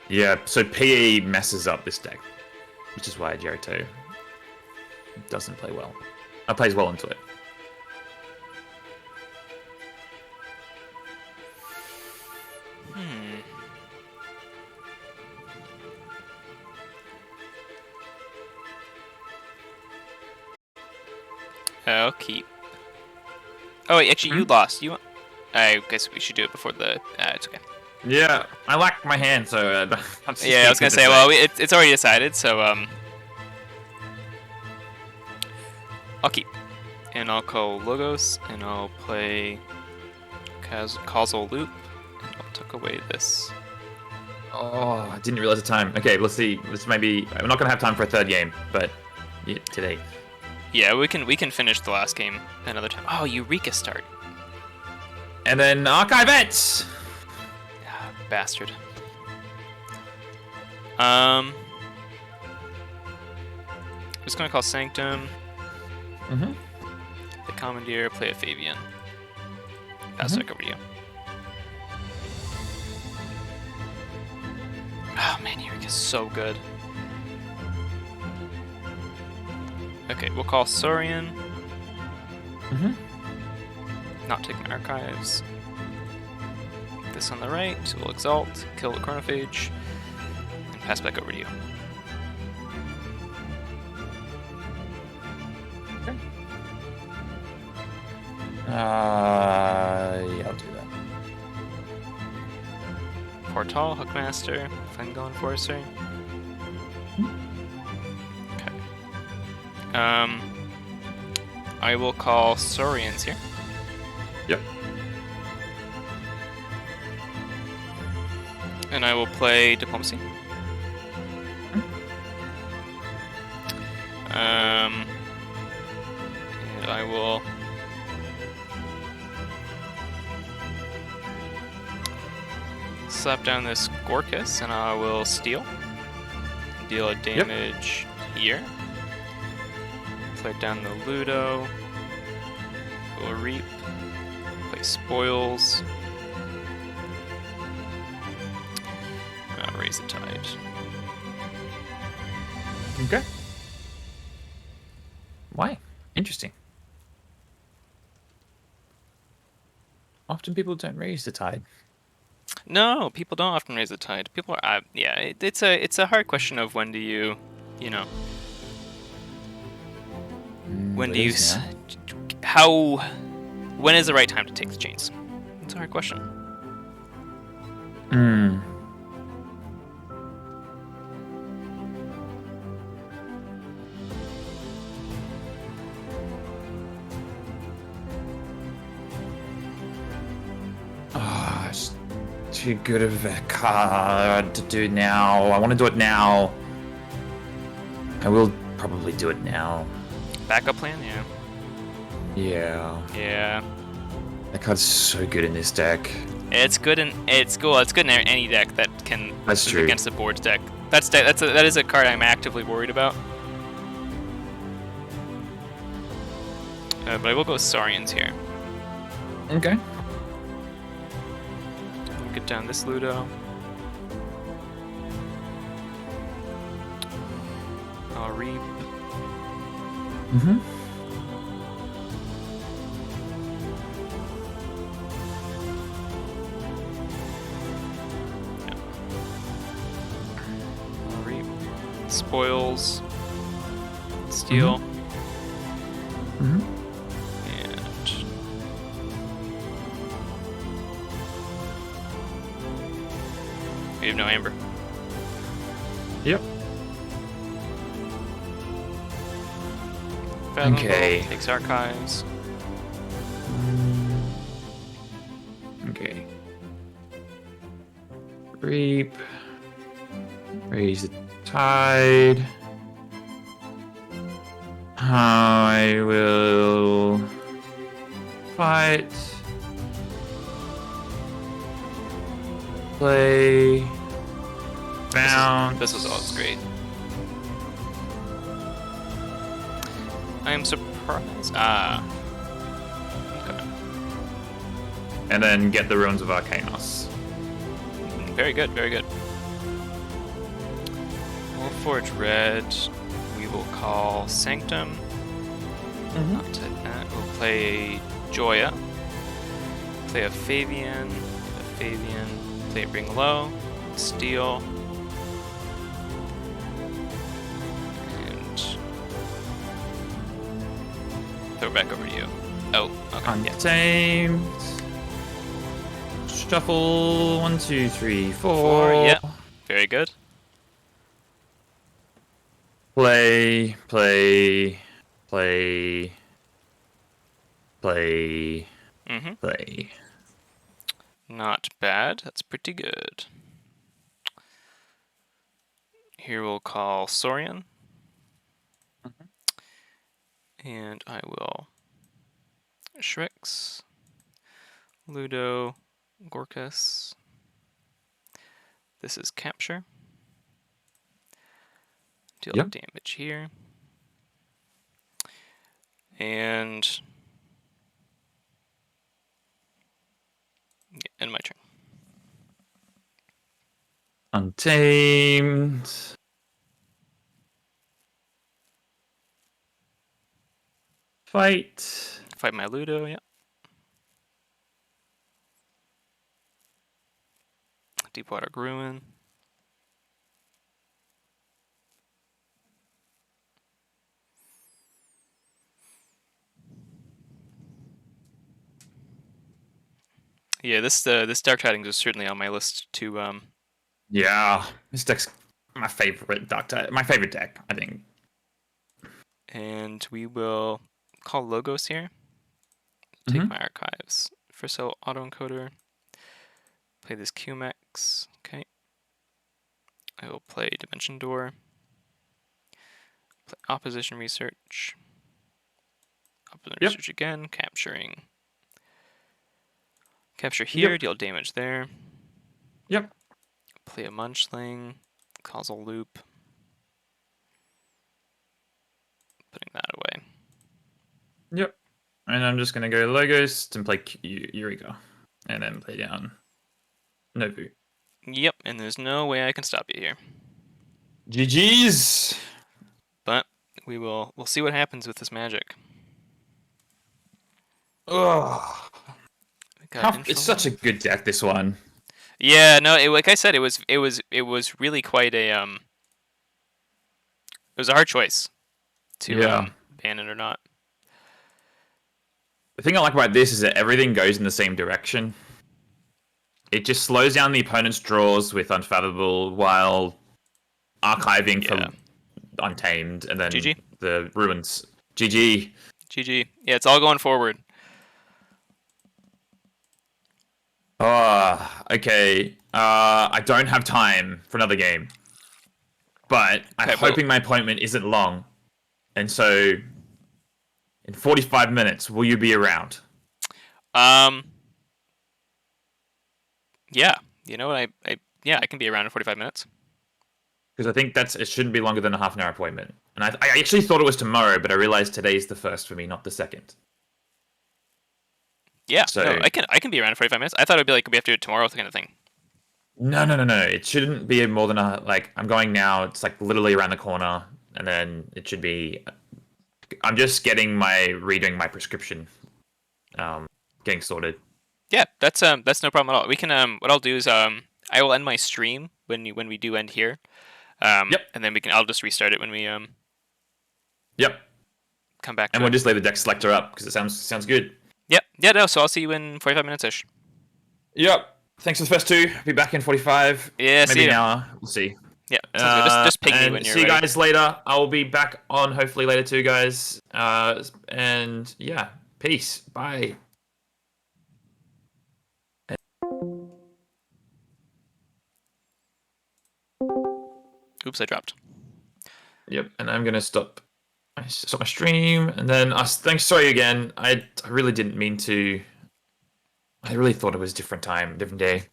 Yeah, so PE messes up this deck, which is why Jericho doesn't play well. Plays well into it. I'll keep. Oh wait, actually, you lost. I guess we should do it before the. It's okay. Yeah, I lack my hand, so. Yeah, I was gonna say. Well, it's already decided, so I'll keep, and I'll call Logos, and I'll play Causal Loop, and I'll tuck away this. Oh, I didn't realize the time. Okay, let's see. This maybe we're not gonna have time for a third game, but today. Yeah, we can finish the last game another time. Oh, Eureka start. And then Archive it! Bastard. Just gonna call Sanctum. The Commandeer, play a Fabian. Pass it over to you. Oh man, Eureka's so good. Okay, we'll call Saurian. Not taking archives. This on the right, we'll exalt, kill the Chronophage, and pass back over to you. Okay. Yeah, I'll do that. Portal, Hookmaster, Fengal Enforcer. Okay. I will call Saurians here. Yep. And I will play Diplomacy. And I will slap down this Gorkus, and I will steal. Deal a damage here. Play down the Ludo. We'll reap. Play spoils. Raise the tide. Okay. Why? Interesting. Often people don't raise the tide. No, people don't often raise the tide. People are, yeah. It's a hard question of when do you, when do you, when is the right time to take the chains? It's a hard question. too good of a card to do now. I want to do it now. I will probably do it now. Backup plan, yeah. Yeah. Yeah. That card's so good in this deck. It's good in it's cool. It's good in any deck that can That's true. against the board's deck. That is a card I'm actively worried about. But I will go with Saurians here. Okay. We'll get down this Ludo. I'll reap. Mm-hmm. I'll reap. Spoils. Steal. Mm-hmm. And we have no amber. Yep. Fathom Okay. Bolt takes archives. Okay. Reap. Raise the tide. I will fight. Play. Bounce. This was always great. I am surprised. Okay. And then get the Ruins of Arcanos. Very good, very good. We'll forge red. We will call Sanctum. Not type that. We'll play Joya. Play a Fabian. Play a Bring Low. Steal. And throw it back over to you. Oh, okay. Yeah. Untamed. Shuffle. 1, 2, 3, 4. Four, yeah. Very good. Play. Play. Play. Play. Mm-hmm. Play. Not bad. That's pretty good. Here we'll call Saurian. And I will Shrix, Ludo, Gorkus. This is capture. Deal Yep. damage here. And yeah, end my turn. Untamed. Fight. Fight my Ludo, yeah. Deepwater Gruin. Yeah, this Dark Tidings is certainly on my list to Yeah, this deck's my favorite my favorite deck, I think. and we will call Logos here. Take my archives. First I'll autoencoder. Play this QMax. Okay. I will play Dimension Door. Play Opposition Research. Opposition Research again, capturing. Capture here, deal damage there. Yep. Play a Munchling. Causal Loop. Putting that away. Yep. And I'm just gonna go Logos and play Eureka. And then play down Nobu. Yep, and there's no way I can stop you here. GG's! But we'll see what happens with this magic. Ugh. It's such a good deck, this one. Yeah, no, like I said, it was really quite a it was a hard choice to ban it or not. The thing I like about this is that everything goes in the same direction. It just slows down the opponent's draws with Unfathomable while archiving for Untamed, and then GG. the Ruins. GG. GG. Yeah, it's all going forward. Oh, okay. I don't have time for another game, but I'm Okay, well, hoping my appointment isn't long. And so, in 45 minutes, will you be around? um, yeah, you know what? Yeah, I can be around in 45 minutes. Because I think it shouldn't be longer than a half an hour appointment. And I actually thought it was tomorrow, but I realized today's the first for me, not the second. Yeah, no, So I can be around in 45 minutes. I thought it'd be like we have to do it tomorrow kind of thing. no, no, no, no. It shouldn't be more than a like. I'm going now. It's like literally around the corner, and then it should be. I'm just redoing my prescription, um, getting sorted. Yeah, that's no problem at all. We can what I'll do is I will end my stream when we do end here. Yep, And then I'll just restart it when we yep. come back And to we'll it. just leave the deck selector up because it sounds good. Yep. Yeah, no, so I'll see you in 45 minutes ish. Yep. Thanks for the first two. Be back in 45, Yeah, see maybe an you. hour. We'll see. Yeah, sounds good. Just ping me when And you're see you ready. guys later. I will be back on hopefully later too, guys. And yeah, peace. Bye. Oops, I dropped. Yep. And I'm gonna stop my stream, and then us. Thanks. Sorry again. I really didn't mean to. I really thought it was a different time, different day.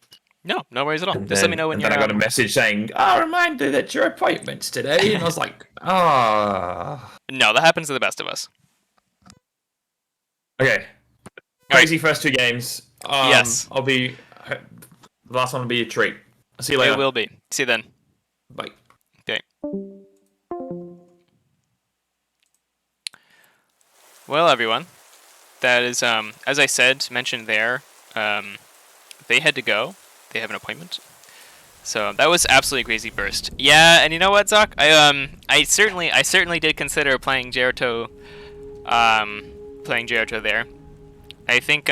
No, no worries at all. And Just let me then know when and you're then I got a message saying, "Oh, reminder that your appointment's today," and I was like, "Ah." No, that happens to the best of us. Okay. All right. Crazy first two games. Yes, I'll be the last one will be a treat. See you it later. will be. See you then. Bye. Okay. Well, everyone, that is as I said, mentioned there. They had to go. They have an appointment. So that was absolutely crazy burst. Yeah, and you know what, Zoc? I certainly did consider playing Jericho there. I think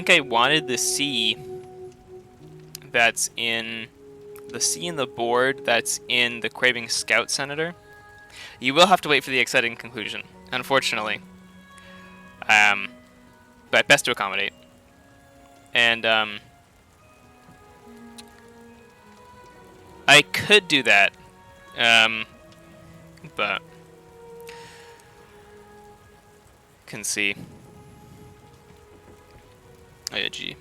I wanted the C in the board that's in the Craving Scout Senator. You will have to wait for the exciting conclusion, unfortunately. Um, but best to accommodate. And I could do that, but can see. Oh, gee.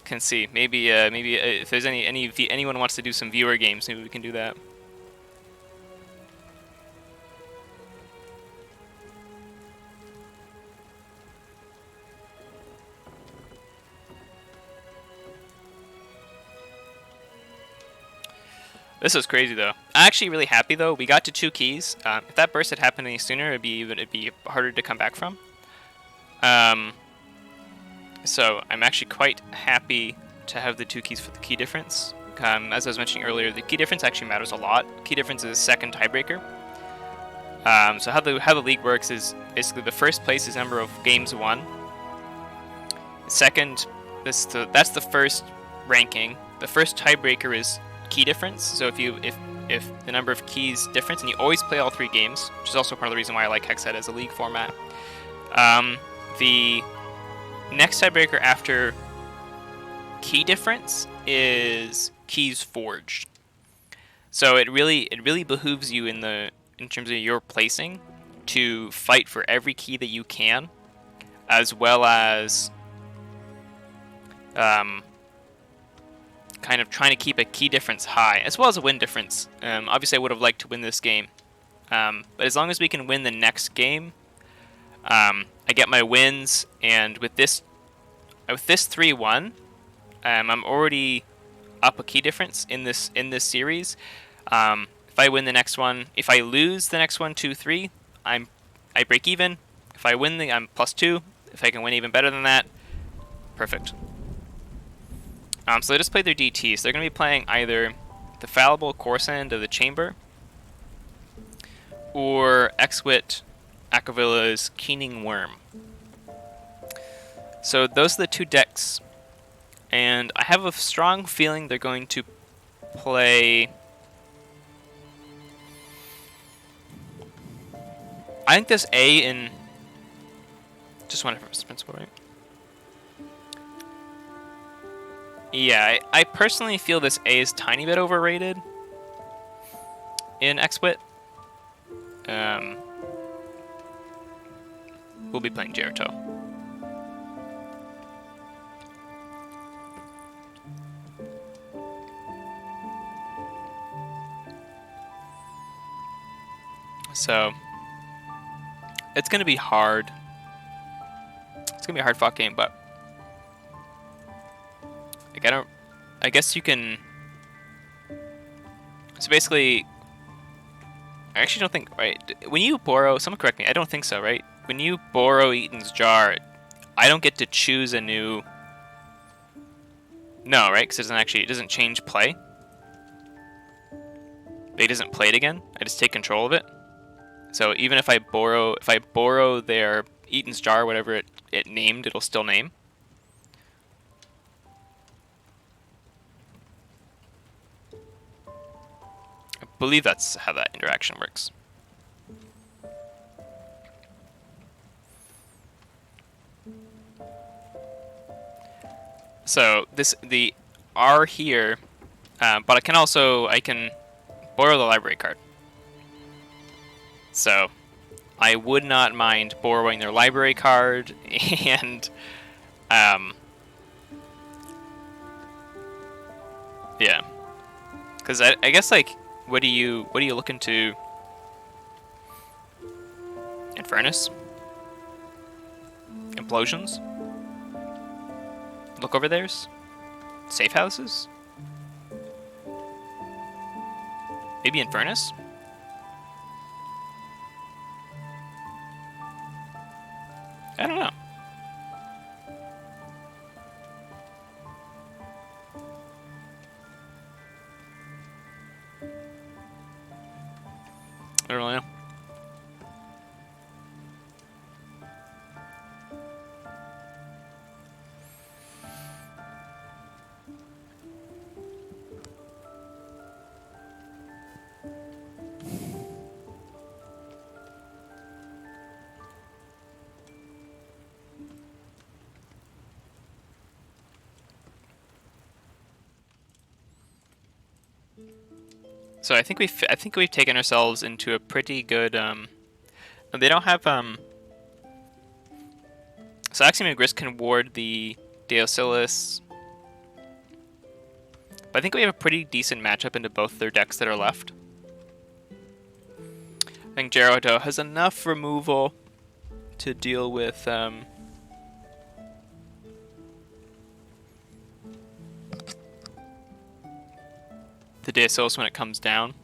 Can see. Maybe if there's anyone wants to do some viewer games, maybe we can do that. This was crazy though. I'm actually really happy though. We got to 2 keys. If that burst had happened any sooner, it'd be harder to come back from. So I'm actually quite happy to have the 2 keys for the key difference. As I was mentioning earlier, the key difference actually matters a lot. Key difference is second tiebreaker. So how the league works is basically the first place is number of games won. Second, that's the first ranking. The first tiebreaker is key difference. So if the number of keys difference, and you always play all 3 games, which is also part of the reason why I like Hexhead as a league format. The next tiebreaker after key difference is keys forged. So it really behooves you in terms of your placing to fight for every key that you can, as well as kind of trying to keep a key difference high, as well as a win difference. Obviously, I would have liked to win this game, but as long as we can win the next game, I get my wins. And with this 3-1, I'm already up a key difference in this series. If I win the next one, if I lose the next one 2-3, I break even. If I win I'm +2. If I can win even better than that, perfect. So they just played their DT. So they're going to be playing either the Fallible Corsand of the Chamber or Exwit Akavilla's Keening Worm. So those are the 2 decks, and I have a strong feeling they're going to play I think this A in just one first principle, right? Yeah, I personally feel this A is tiny bit overrated in XSplit. We'll be playing Jericho. So it's gonna be hard. It's gonna be a hard fought game, but like I guess you can. So basically, I actually don't think right. When you borrow, someone correct me. I don't think so, right? When you borrow Eaton's jar, I don't get to choose a new. No, right? Because it doesn't change play. It doesn't play it again. I just take control of it. So even if I borrow their Eaton's jar, whatever it named, it'll still name. I believe that's how that interaction works. So the R here, but I can borrow the library card. So I would not mind borrowing their library card and yeah, because I guess like what are you looking to? Infernus? Implosions? Look over theirs? Safe houses? Maybe Infernus? I don't know. I don't really know. So I think we've taken ourselves into a pretty good. They don't have So Axiom and Grist can ward the Deocilis. But I think we have a pretty decent matchup into both their decks that are left. I think Gerudo has enough removal to deal with the Deocilis when it comes down.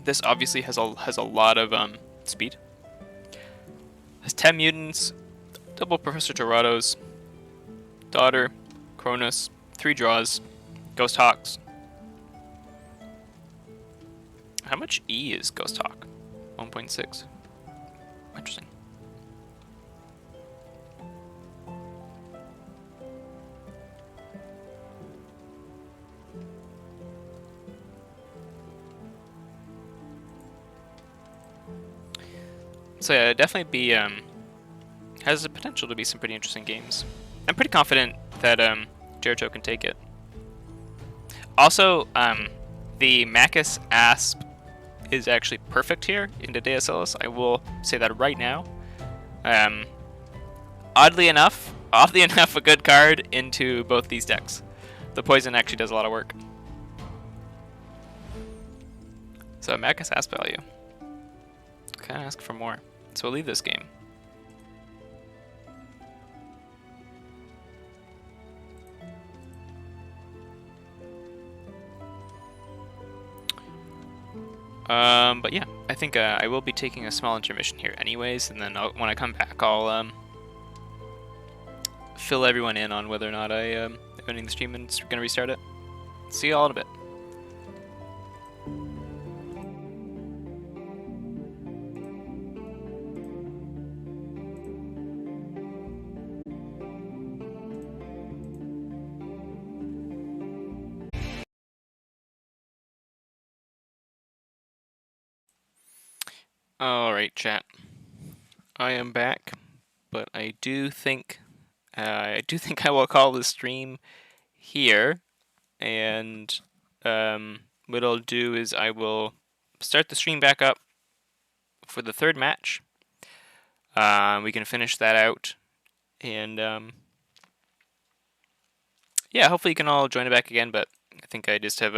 This obviously has a lot of speed. Has 10 mutants, double Professor Dorados, Daughter, Cronus, 3 draws, Ghost Hawks. How much E is Ghost Hawk? 1.6. Interesting. So yeah, definitely be has the potential to be some pretty interesting games. I'm pretty confident that Jericho can take it. Also, the Macus Asp is actually perfect here into Deocilis. I will say that right now. Oddly enough, a good card into both these decks. The poison actually does a lot of work. So Macus Asp value. Can't ask for more. So we'll leave this game. But yeah, I think I will be taking a small intermission here anyways, and then when I come back, I'll fill everyone in on whether or not I am ending the stream and going to restart it. See you all in a bit. Alright, chat. I am back, but I do think I will call the stream here, and what I'll do is I will start the stream back up for the third match. We can finish that out, and yeah, hopefully you can all join it back again. But I think I just have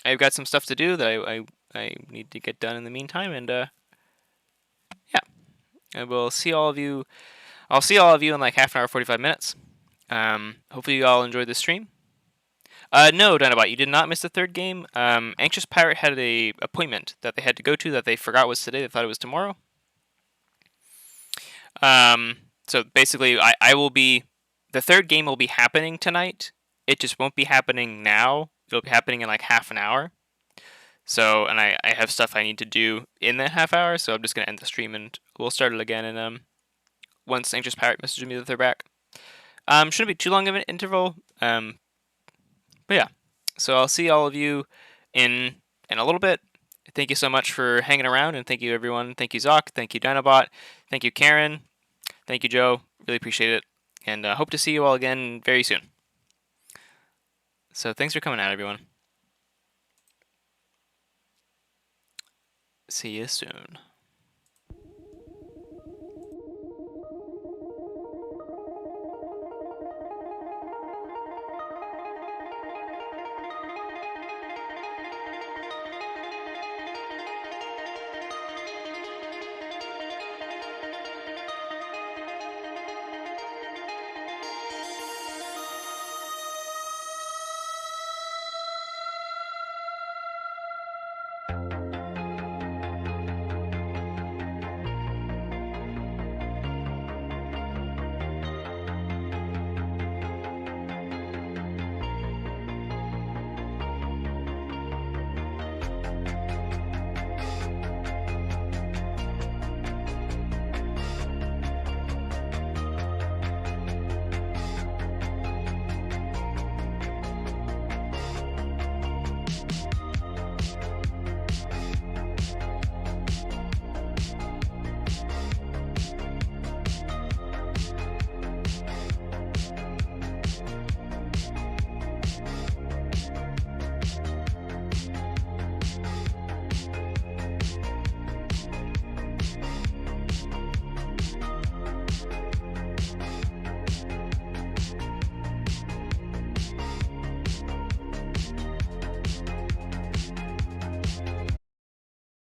I've got some stuff to do that I need to get done in the meantime, and yeah, I will see all of you. I'll see all of you in like half an hour, 45 minutes. Hopefully you all enjoyed the stream. No, Dinobot, you did not miss the third game. AnxiousPirate had a appointment that they had to go to that they forgot was today. They thought it was tomorrow. So basically, I will be. The third game will be happening tonight. It just won't be happening now. It'll be happening in like half an hour. So, and I have stuff I need to do in that half hour. So I'm just gonna end the stream and we'll start it again. And once AnxiousPirate messages me that they're back. Shouldn't be too long of an interval. But yeah, so I'll see all of you in a little bit. Thank you so much for hanging around, and thank you everyone. Thank you Zoc, thank you Dinobot, thank you Karen, thank you Joe. Really appreciate it, and hope to see you all again very soon. So thanks for coming out, everyone. See you soon.